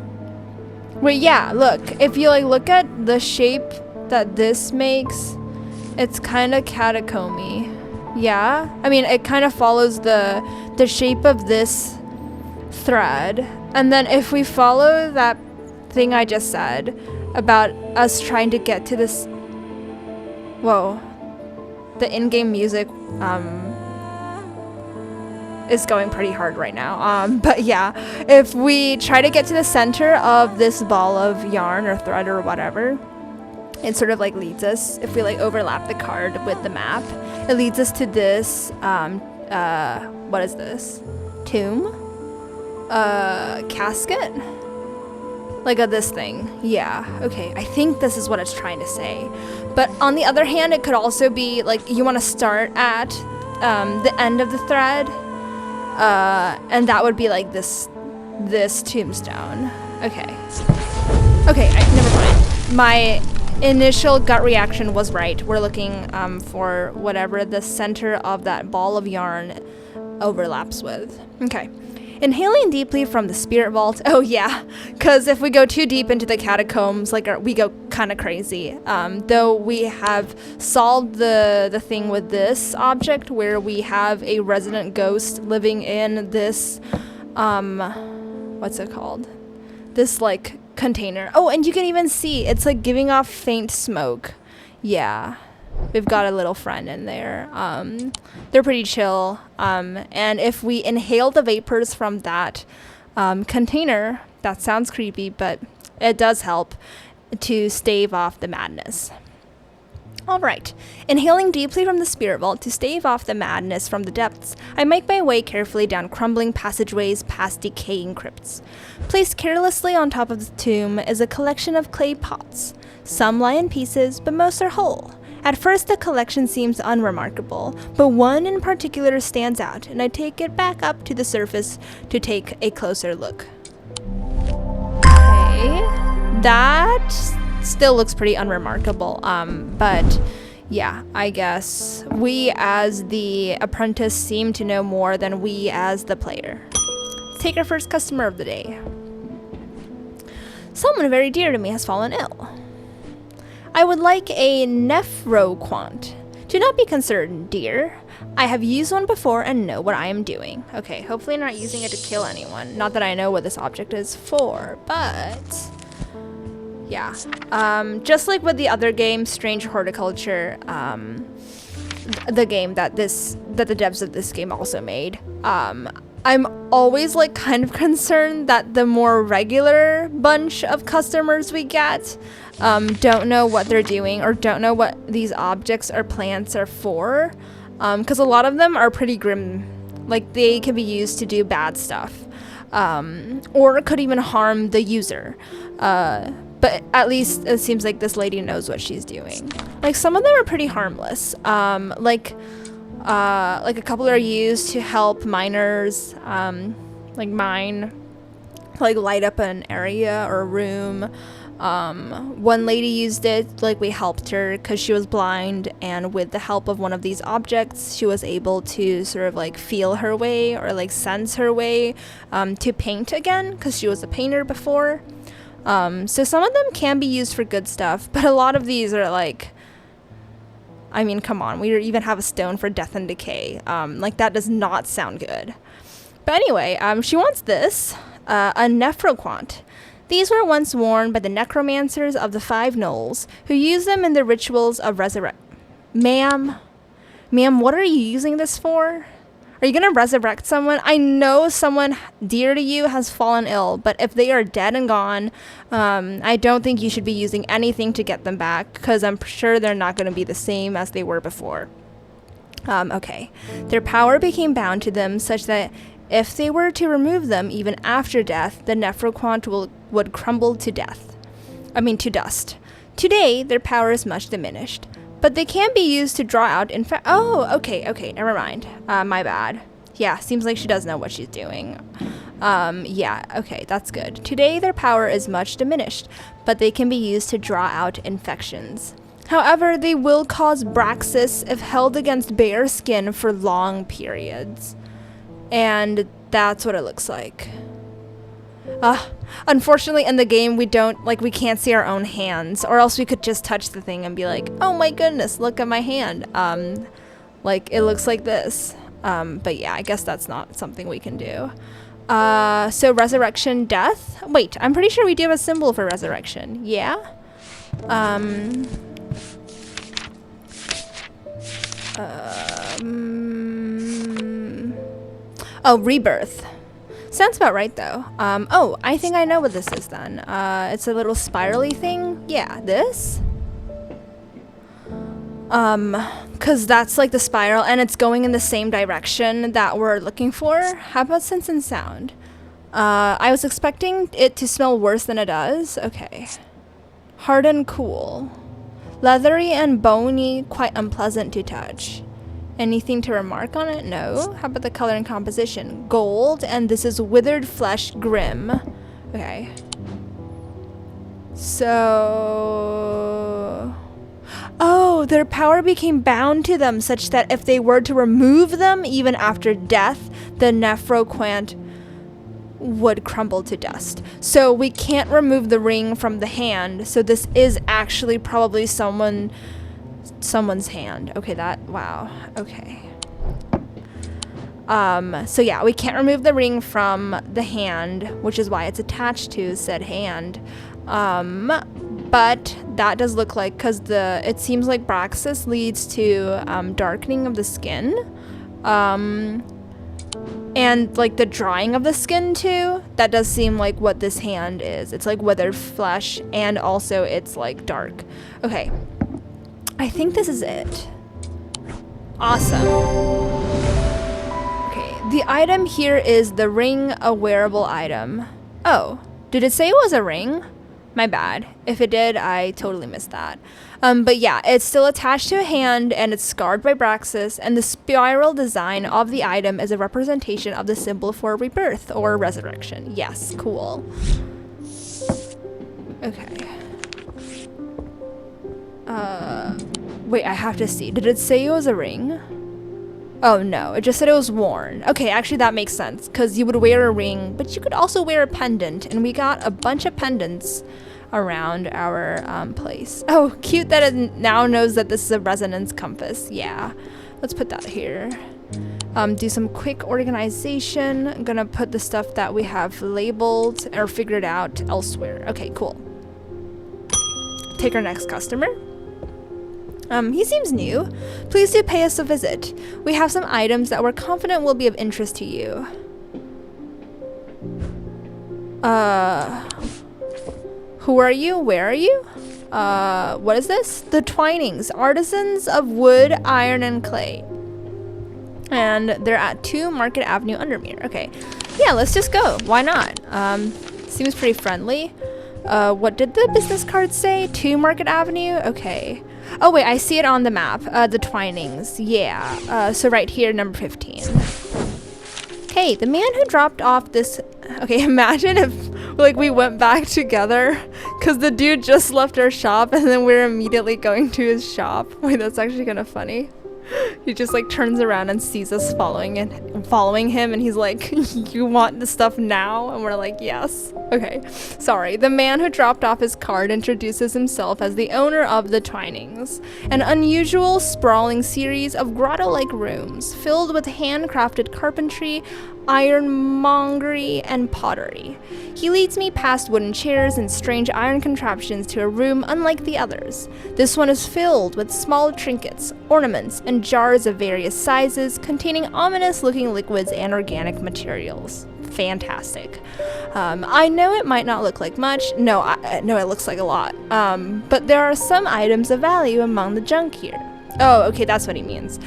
Wait, yeah, look. If you, like, look at the shape that this makes, it's kind of catacomby. Yeah? I mean, it kind of follows the shape of this thread. And then if we follow that thing I just said about us trying to get to this... Whoa. The in-game music is going pretty hard right now. But yeah, if we try to get to the center of this ball of yarn or thread or whatever, it sort of like leads us, if we like overlap the card with the map, it leads us to this, what is this? Tomb? Casket? Like this thing. Yeah, okay. I think this is what it's trying to say. But on the other hand, it could also be like you want to start at the end of the thread, and that would be like this tombstone. Okay. Okay, never mind. My initial gut reaction was right. We're looking for whatever the center of that ball of yarn overlaps with. Okay. Inhaling deeply from the spirit vault. Oh yeah, because if we go too deep into the catacombs, like we go kind of crazy. Though we have solved the thing with this object where we have a resident ghost living in this, what's it called? This like container. Oh, and you can even see it's like giving off faint smoke. Yeah, we've got a little friend in there. They're pretty chill. And if we inhale the vapors from that container, that sounds creepy, but it does help to stave off the madness. Alright, inhaling deeply from the spirit vault to stave off the madness from the depths, I make my way carefully down crumbling passageways past decaying crypts. Placed carelessly on top of the tomb is a collection of clay pots. Some lie in pieces, but most are whole. At first the collection seems unremarkable, but one in particular stands out, and I take it back up to the surface to take a closer look. Okay, that still looks pretty unremarkable, but yeah, I guess we as the apprentice seem to know more than we as the player. Let's take our first customer of the day. Someone very dear to me has fallen ill. I would like a nephroquant. Do not be concerned, dear. I have used one before and know what I am doing. Okay, hopefully not using it to kill anyone. Not that I know what this object is for, but yeah. Just like with the other game, Strange Horticulture, the game that the devs of this game also made, I'm always like kind of concerned that the more regular bunch of customers we get don't know what they're doing or don't know what these objects or plants are for, because a lot of them are pretty grim. Like, they can be used to do bad stuff, or could even harm the user. But at least it seems like this lady knows what she's doing. Like, some of them are pretty harmless. Like a couple are used to help miners, like mine, like light up an area or a room. One lady used it, like we helped her because she was blind, and with the help of one of these objects, she was able to sort of like feel her way or like sense her way to paint again, because she was a painter before. So some of them can be used for good stuff, but a lot of these are like, I mean, come on, we even have a stone for death and decay. Like, that does not sound good. But anyway, she wants this, a nephroquant. These were once worn by the necromancers of the Five Knolls, who used them in the rituals of resurrect. Ma'am, what are you using this for? Are you gonna resurrect someone? I know someone dear to you has fallen ill, but if they are dead and gone, I don't think you should be using anything to get them back, because I'm sure they're not gonna be the same as they were before. Okay. Their power became bound to them such that if they were to remove them even after death, the nephroquant would crumble to dust. Today, their power is much diminished, but they can be used to draw out oh, okay, never mind. My bad. Yeah, seems like she does know what she's doing. Yeah, okay, that's good. Today, their power is much diminished, but they can be used to draw out infections. However, they will cause Braxis if held against bare skin for long periods. And that's what it looks like. Unfortunately, in the game, we can't see our own hands, or else we could just touch the thing and be like, oh my goodness, look at my hand. Like, it looks like this. But yeah, I guess that's not something we can do. So resurrection, death. Wait, I'm pretty sure we do have a symbol for resurrection. Yeah? Oh, rebirth. Sounds about right, though. Oh, I think I know what this is, then. It's a little spirally thing. Yeah, this? Because that's, like, the spiral, and it's going in the same direction that we're looking for. How about Sense and Sound? I was expecting it to smell worse than it does. Okay. Hard and cool. Leathery and bony, quite unpleasant to touch. Anything to remark on it? No. How about the color and composition? Gold, and this is withered flesh, grim. Okay. So... oh, their power became bound to them such that if they were to remove them, even after death, the nephroquant would crumble to dust. So we can't remove the ring from the hand, so this is actually probably someone's hand. Okay, wow. Okay. So yeah, we can't remove the ring from the hand, which is why it's attached to said hand. but that does look like, because it seems like Braxis leads to darkening of the skin, and like the drying of the skin too. That does seem like what this hand is. It's like withered flesh, and also it's like dark. Okay, I think this is it. Awesome. Okay, the item here is the ring, a wearable item. Oh, did it say it was a ring? My bad. If it did, I totally missed that. But yeah, it's still attached to a hand, and it's scarred by Braxis, and the spiral design of the item is a representation of the symbol for rebirth or resurrection. Yes, cool. Okay. Wait, I have to see. Did it say it was a ring? Oh no, it just said it was worn. Okay, actually that makes sense, because you would wear a ring, but you could also wear a pendant, and we got a bunch of pendants around our place. Oh, cute that it now knows that this is a resonance compass. Yeah, let's put that here. Do some quick organization. I'm gonna put the stuff that we have labeled or figured out elsewhere. Okay, cool. Take our next customer. He seems new. Please do pay us a visit. We have some items that we're confident will be of interest to you. Who are you? Where are you? What is this? The Twinings, artisans of wood, iron, and clay. And they're at 2 Market Avenue, Undermere. Okay. Yeah, let's just go. Why not? Seems pretty friendly. What did the business card say? 2 Market Avenue? Okay. Oh wait, I see it on the map. The Twinings. Yeah. So right here, number 15. Hey, the man who dropped off this... Okay, imagine if like we went back together, because the dude just left our shop and then we're immediately going to his shop. Wait, that's actually kind of funny. He just like turns around and sees us following him, and he's like, you want the stuff now? And we're like, yes. Okay, sorry. The man who dropped off his card introduces himself as the owner of the Twinings, an unusual sprawling series of grotto-like rooms filled with handcrafted carpentry, ironmongery, and pottery. He leads me past wooden chairs and strange iron contraptions to a room unlike the others. This one is filled with small trinkets, ornaments, and jars of various sizes containing ominous-looking liquids and organic materials. Fantastic. I know it might not look like much. No, it looks like a lot. But there are some items of value among the junk here. Oh, okay, that's what he means,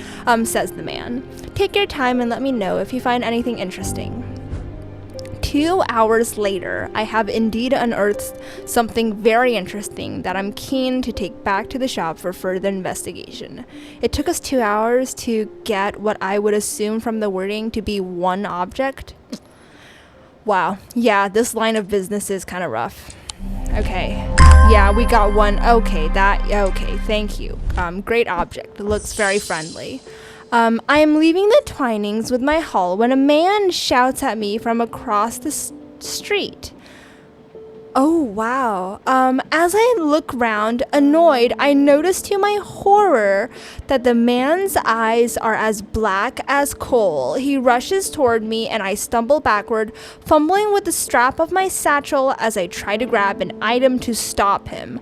says the man. Take your time and let me know if you find anything interesting. 2 hours later, I have indeed unearthed something very interesting that I'm keen to take back to the shop for further investigation. It took us 2 hours to get what I would assume from the wording to be one object. Wow, yeah, this line of business is kind of rough. Okay, yeah, we got one. Okay, thank you. Great object. It looks very friendly. I am leaving the Twinings with my haul when a man shouts at me from across the street. Oh, wow. As I look round, annoyed, I notice to my horror that the man's eyes are as black as coal. He rushes toward me and I stumble backward, fumbling with the strap of my satchel as I try to grab an item to stop him.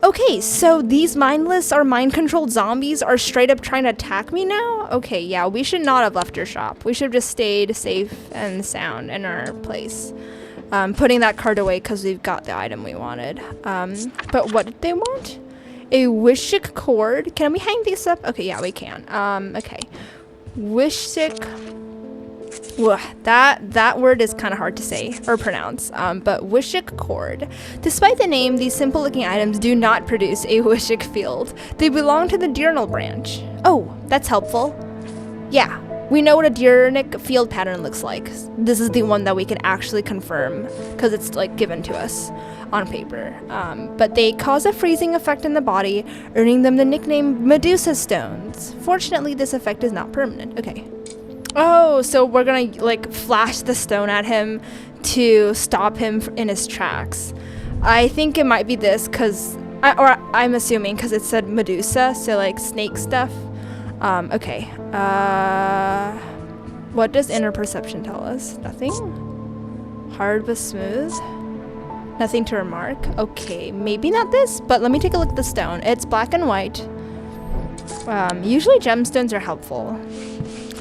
Okay, so these mindless or mind-controlled zombies are straight up trying to attack me now? Okay, yeah, we should not have left your shop. We should have just stayed safe and sound in our place. Putting that card away because we've got the item we wanted. But what did they want? A Wishik cord. Can we hang these up? Okay, yeah, we can. Okay. Wishik. That word is kind of hard to say or pronounce. But Wishik cord. Despite the name, these simple-looking items do not produce a Wishik field. They belong to the diurnal branch. Oh, that's helpful. Yeah. We know what a diurnic field pattern looks like. This is the one that we can actually confirm because it's like given to us on paper. But they cause a freezing effect in the body, earning them the nickname Medusa stones. Fortunately, this effect is not permanent. Okay. Oh, so we're gonna like flash the stone at him to stop him in his tracks. I think it might be this because, I'm assuming because it said Medusa, so like snake stuff. Okay. What does inner perception tell us? Nothing? Hard but smooth? Nothing to remark. Okay, maybe not this, but let me take a look at the stone. It's black and white. Usually gemstones are helpful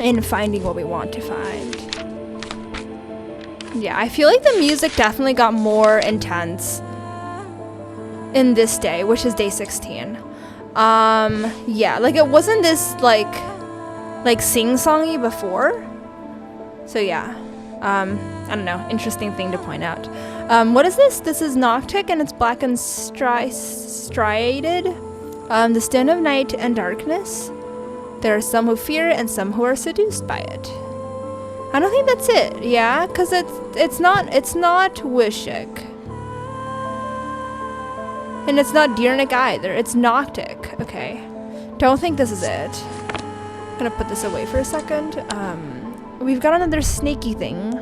in finding what we want to find. Yeah, I feel like the music definitely got more intense in this day, which is day 16. Yeah, like it wasn't this like sing-songy before. So yeah, I don't know, interesting thing to point out. What is this? This is Noctic and it's black and striated. The stone of night and darkness. There are some who fear and some who are seduced by it. I don't think that's it. Yeah, because it's not Wishik. And it's not Deernick either. It's Noctic. Okay. Don't think this is it. I'm gonna put this away for a second. We've got another snaky thing.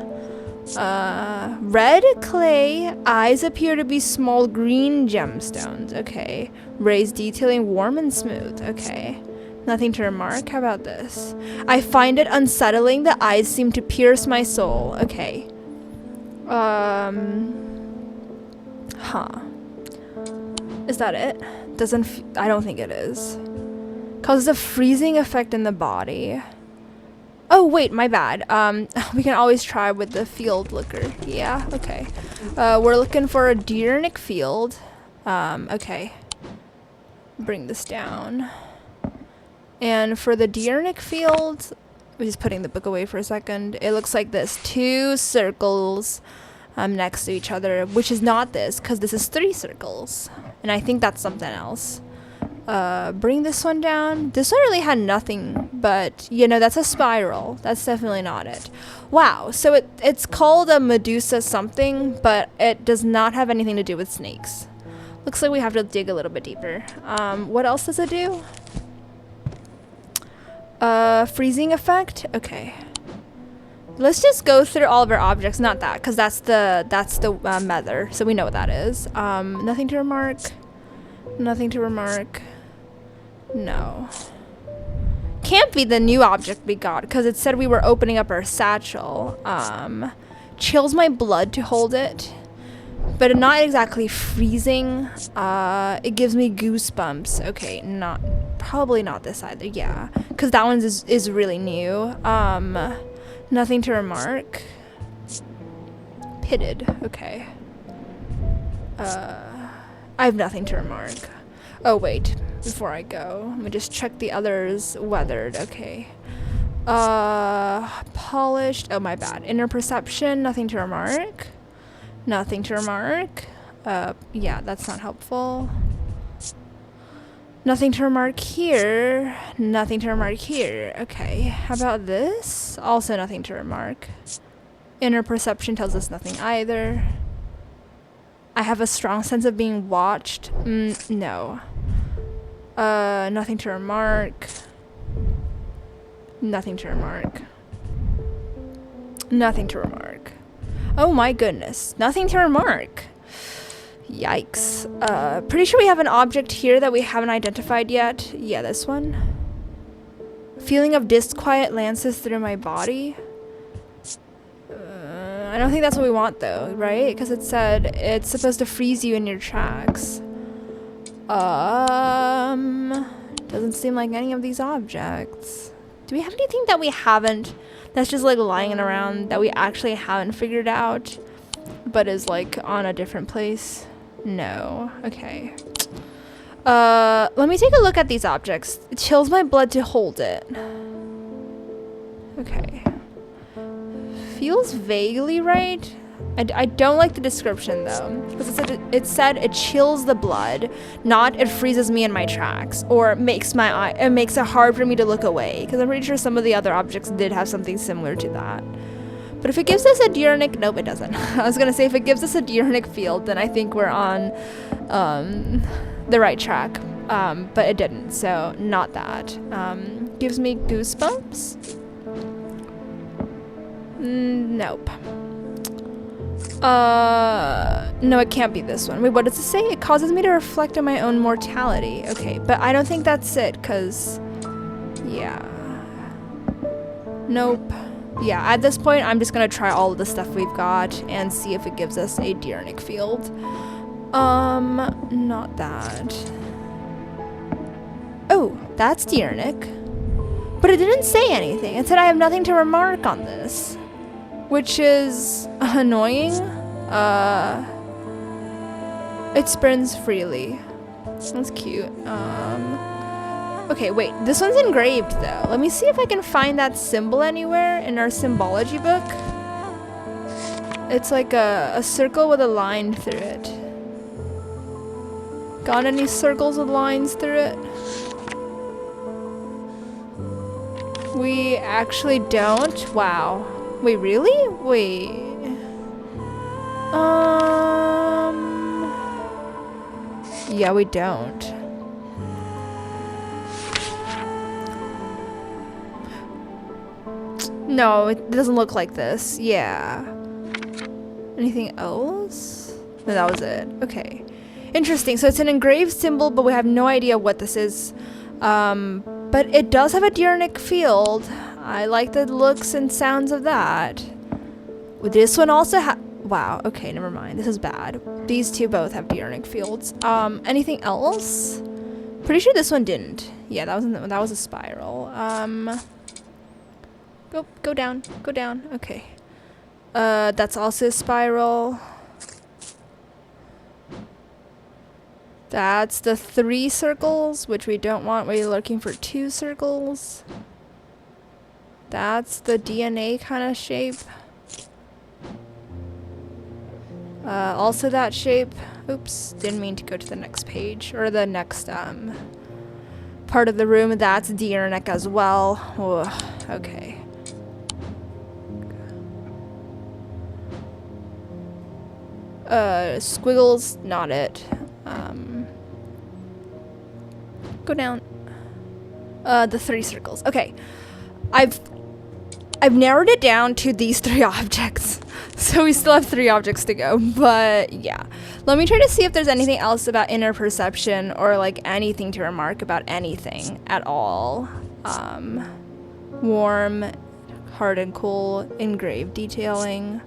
Red clay. Eyes appear to be small green gemstones. Okay. Rays detailing warm and smooth. Okay. Nothing to remark. How about this? I find it unsettling. The eyes seem to pierce my soul. Okay. Huh. Is that it? I don't think it is. Causes a freezing effect in the body. Oh, wait, my bad. We can always try with the field looker. Yeah, okay. We're looking for a Deernick field. Okay. Bring this down. And for the Deernick field, we're just putting the book away for a second. It looks like this. 2 circles next to each other, which is not this, because this is 3 circles. And I think that's something else. Bring this one down. This one really had nothing, but, you know, that's a spiral. That's definitely not it. Wow, so it's called a Medusa something, but it does not have anything to do with snakes. Looks like we have to dig a little bit deeper. What else does it do? Freezing effect? Okay. Let's just go through all of our objects. Not that, because that's the Mether, so we know what that is. Nothing to remark. Nothing to remark. No. Can't be the new object we got, because it said we were opening up our satchel. Chills my blood to hold it, but not exactly freezing. It gives me goosebumps. Okay, probably not this either. Yeah, because that one is really new. Nothing to remark. Pitted. Okay. I have nothing to remark. Oh, wait. Before I go, let me just check the others. Weathered. Okay. Polished. Oh, my bad. Inner perception. Nothing to remark. Nothing to remark. Yeah, that's not helpful. Nothing to remark here. Nothing to remark here. Okay. How about this? Also nothing to remark. Inner perception tells us nothing either. I have a strong sense of being watched. No. Nothing to remark. Nothing to remark. Nothing to remark. Oh my goodness. Nothing to remark. Yikes. Pretty sure we have an object here that we haven't identified yet. Yeah, this one. Feeling of disquiet lances through my body. I don't think that's what we want though, right? Because it said it's supposed to freeze you in your tracks. Doesn't seem like any of these objects. Do we have anything that we haven't, that's just like lying around that we actually haven't figured out, but is like on a different place? No. Okay. Let me take a look at these objects. It chills my blood to hold it. Okay. Feels vaguely right. I don't like the description though, because it said it chills the blood, not it freezes me in my tracks, or makes it hard for me to look away, because I'm pretty sure some of the other objects did have something similar to that. But if it gives us a Deernick, nope, it doesn't. I was gonna say if it gives us a Deernick field, then I think we're on the right track, but it didn't, so not that. Gives me goosebumps. Nope. No, it can't be this one. Wait, what does it say? It causes me to reflect on my own mortality. Okay, but I don't think that's it, because, yeah. Nope. Yeah, at this point, I'm just gonna try all of the stuff we've got and see if it gives us a Diurnic field. Not that. Oh, that's Diurnic. But it didn't say anything. It said I have nothing to remark on this. Which is annoying. It spins freely. That's cute. Okay, wait. This one's engraved, though. Let me see if I can find that symbol anywhere in our symbology book. It's like a circle with a line through it. Got any circles with lines through it? We actually don't? Wow. Wait, really? Wait. Yeah, we don't. No, it doesn't look like this. Yeah. Anything else? No, that was it. Okay. Interesting. So it's an engraved symbol, but we have no idea what this is. But it does have a Diurnic field. I like the looks and sounds of that. This one also wow, okay, never mind. This is bad. These two both have Diurnic fields. Anything else? Pretty sure this one didn't. Yeah, that was a spiral. Go down. Go down. Okay. That's also a spiral. That's the 3 circles, which we don't want. We're looking for 2 circles. That's the DNA kind of shape. Also that shape. Oops, didn't mean to go to the next page or the next part of the room. That's Diurnic as well. Ugh, okay. Squiggles, not it. Go down. The 3 circles. Okay. I've narrowed it down to these 3 objects. So we still have 3 objects to go. But yeah. Let me try to see if there's anything else about inner perception or like anything to remark about anything at all. Warm, hard and cool, engraved detailing.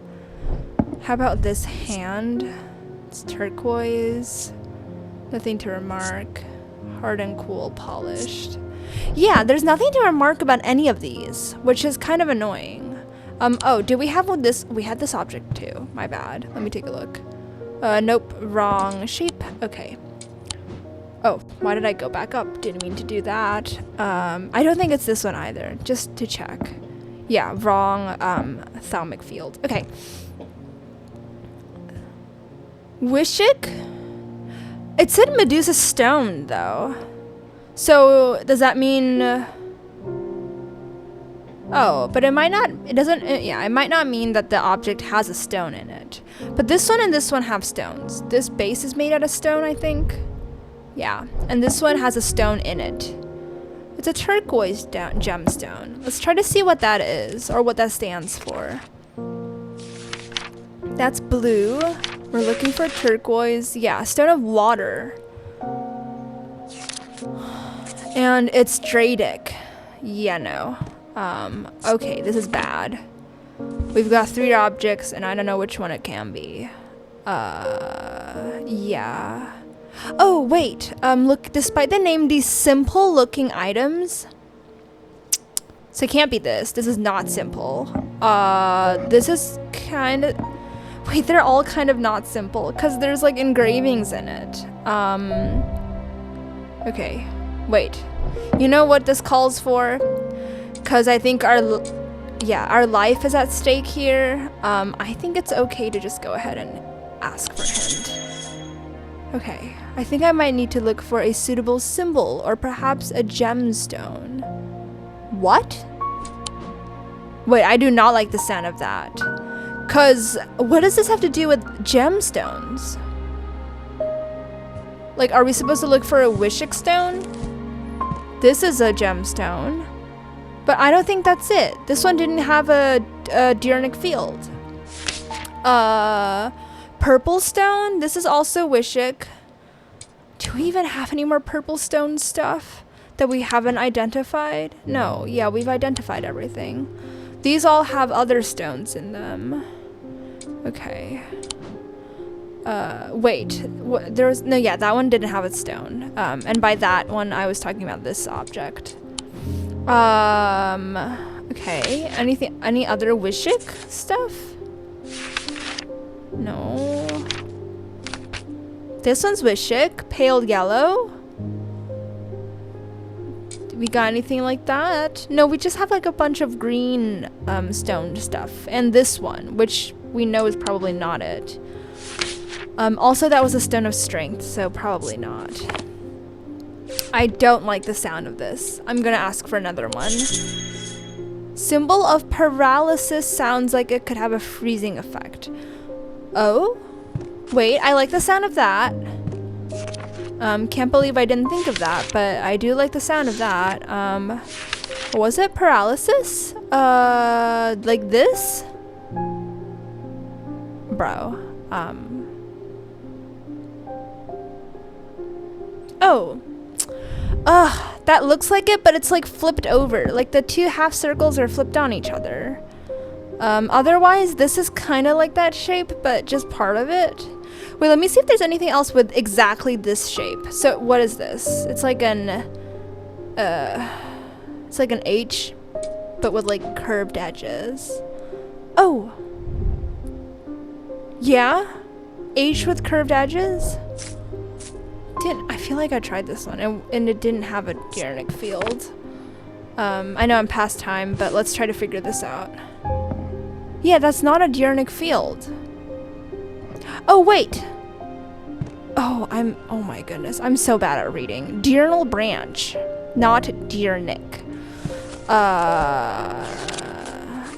How about this hand? It's turquoise. Nothing to remark. Hard and cool, polished. Yeah, there's nothing to remark about any of these, which is kind of annoying. Oh, did we have this? We had this object too. My bad. Let me take a look. Nope, wrong shape. Okay. Oh, why did I go back up? Didn't mean to do that. I don't think it's this one either, just to check. Yeah, wrong thalamic field. Okay. Wishic? It said Medusa stone, though. So, does that mean... oh, but it might not... It doesn't... yeah, it might not mean that the object has a stone in it. But this one and this one have stones. This base is made out of stone, I think. Yeah, and this one has a stone in it. It's a turquoise gemstone. Let's try to see what that is, or what that stands for. That's blue. We're looking for turquoise. Yeah, stone of water. And it's Dradic. Yeah, no. Okay, this is bad. We've got 3 objects, and I don't know which one it can be. Yeah. Oh, wait. Look, despite the name, these simple-looking items... So it can't be this. This is not simple. This is kind of... Wait, they're all kind of not simple, because there's, like, engravings in it. Okay. Wait. You know what this calls for? Because I think our life is at stake here. I think it's okay to just go ahead and ask for a hint. Okay. I think I might need to look for a suitable symbol, or perhaps a gemstone. What? Wait, I do not like the sound of that. Because what does this have to do with gemstones? Like, are we supposed to look for a Wishic stone? This is a gemstone. But I don't think that's it. This one didn't have a Diurnic field. Purple stone? This is also Wishic. Do we even have any more purple stone stuff that we haven't identified? No. Yeah, we've identified everything. These all have other stones in them. Okay. Wait. Yeah, that one didn't have a stone. And by that one, I was talking about this object. Okay. Any other Wishik stuff? No. This one's Wishik, pale yellow. We got anything like that? No, we just have like a bunch of green stone stuff. And this one, which we know is probably not it. Also, that was a stone of strength, so probably not. I don't like the sound of this. I'm gonna ask for another one. Symbol of paralysis sounds like it could have a freezing effect. Oh? Wait, I like the sound of that. Can't believe I didn't think of that, but I do like the sound of that. Was it paralysis? Like this? Bro. Oh. Ugh, that looks like it, but it's like flipped over. Like the two half circles are flipped on each other. Otherwise, this is kind of like that shape, but just part of it. Wait, let me see if there's anything else with exactly this shape. So, what is this? It's like an H, but with like curved edges. Oh. Yeah? H with curved edges? I feel like I tried this one and it didn't have a Diurnic field. I know I'm past time, but let's try to figure this out. Yeah, that's not a Diurnic field. Oh, wait. Oh my goodness. I'm so bad at reading. Diurnal branch, not Diurnic.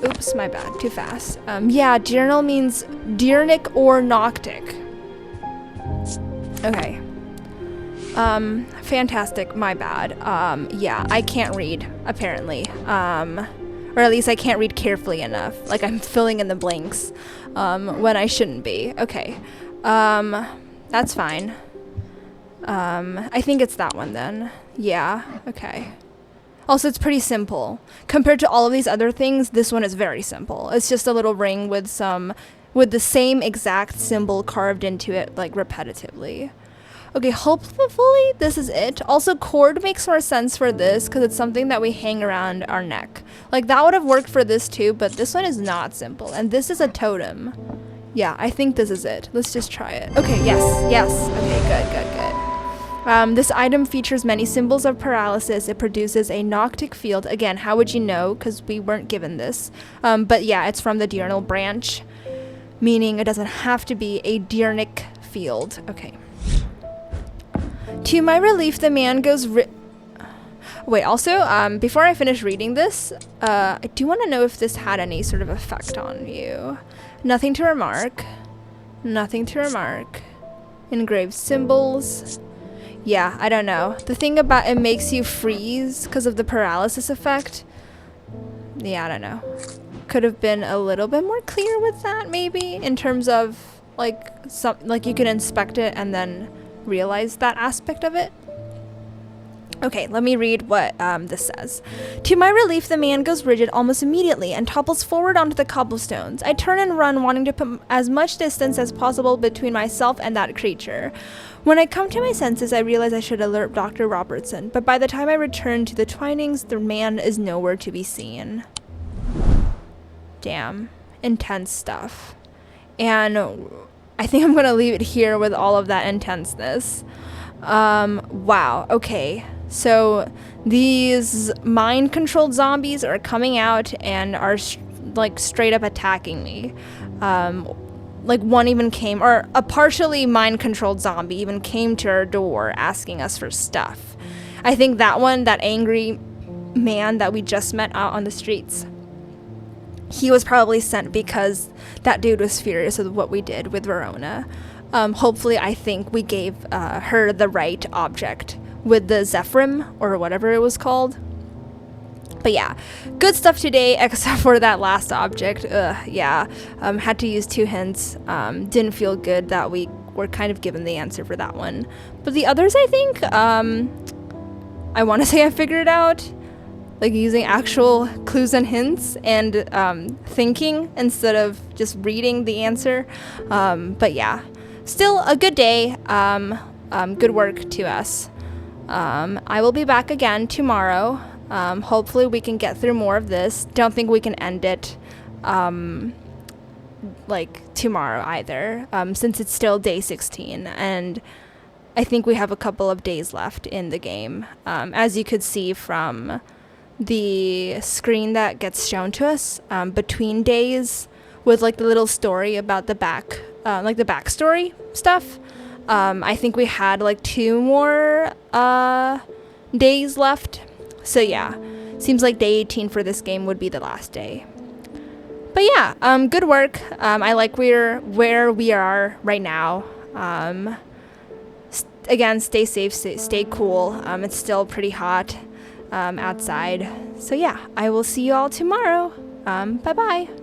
Oops, my bad. Too fast. Yeah, diurnal means Diurnic or Noctic. Okay. Fantastic. My bad. Yeah, I can't read, apparently. Or at least I can't read carefully enough. Like I'm filling in the blanks, when I shouldn't be. Okay. That's fine. I think it's that one then. Yeah, okay. Also, it's pretty simple. Compared to all of these other things, this one is very simple. It's just a little ring with the same exact symbol carved into it, like, repetitively. Okay, hopefully this is it. Also, cord makes more sense for this because it's something that we hang around our neck. Like, that would have worked for this too, but this one is not simple. And this is a totem. Yeah, I think this is it. Let's just try it. Okay, yes. Okay, good. This item features many symbols of paralysis. It produces a Noctic field. Again, how would you know? Because we weren't given this. But yeah, it's from the diurnal branch, meaning it doesn't have to be a Diurnic field. Okay. To my relief, the man goes wait, also, before I finish reading this, I do want to know if this had any sort of effect on you. Nothing to remark. Engraved symbols. Yeah, I don't know. The thing about it makes you freeze because of the paralysis effect. Yeah, I don't know. Could have been a little bit more clear with that, maybe, in terms of like you can inspect it and then realize that aspect of it. Okay, let me read what this says. To my relief, the man goes rigid almost immediately and topples forward onto the cobblestones. I turn and run, wanting to put as much distance as possible between myself and that creature. When I come to my senses, I realize I should alert Dr. Robertson, but by the time I return to the Twinings, the man is nowhere to be seen. Damn. Intense stuff. And I think I'm gonna leave it here with all of that intenseness. Wow, okay. So these mind-controlled zombies are coming out and are like straight up attacking me. Like one even came, or a partially mind-controlled zombie even came to our door asking us for stuff. I think that one, that angry man that we just met out on the streets, he was probably sent because that dude was furious with what we did with Verona. Hopefully, I think we gave her the right object with the Zephyrim, or whatever it was called. But yeah, good stuff today, except for that last object. Yeah, had to use 2 hints. Didn't feel good that we were kind of given the answer for that one. But the others, I think, I want to say I figured it out. like using actual clues and hints and thinking instead of just reading the answer. But yeah, still a good day. Good work to us. I will be back again tomorrow. Hopefully we can get through more of this. Don't think we can end it like tomorrow either, since it's still day 16, and I think we have a couple of days left in the game, as you could see from the screen that gets shown to us between days, with like the little story about the backstory stuff. I think we had like 2 more days left. So yeah, seems like day 18 for this game would be the last day. But yeah, good work. I like where we are right now. Again, stay safe, stay cool. It's still pretty hot outside. So yeah, I will see you all tomorrow. Bye bye.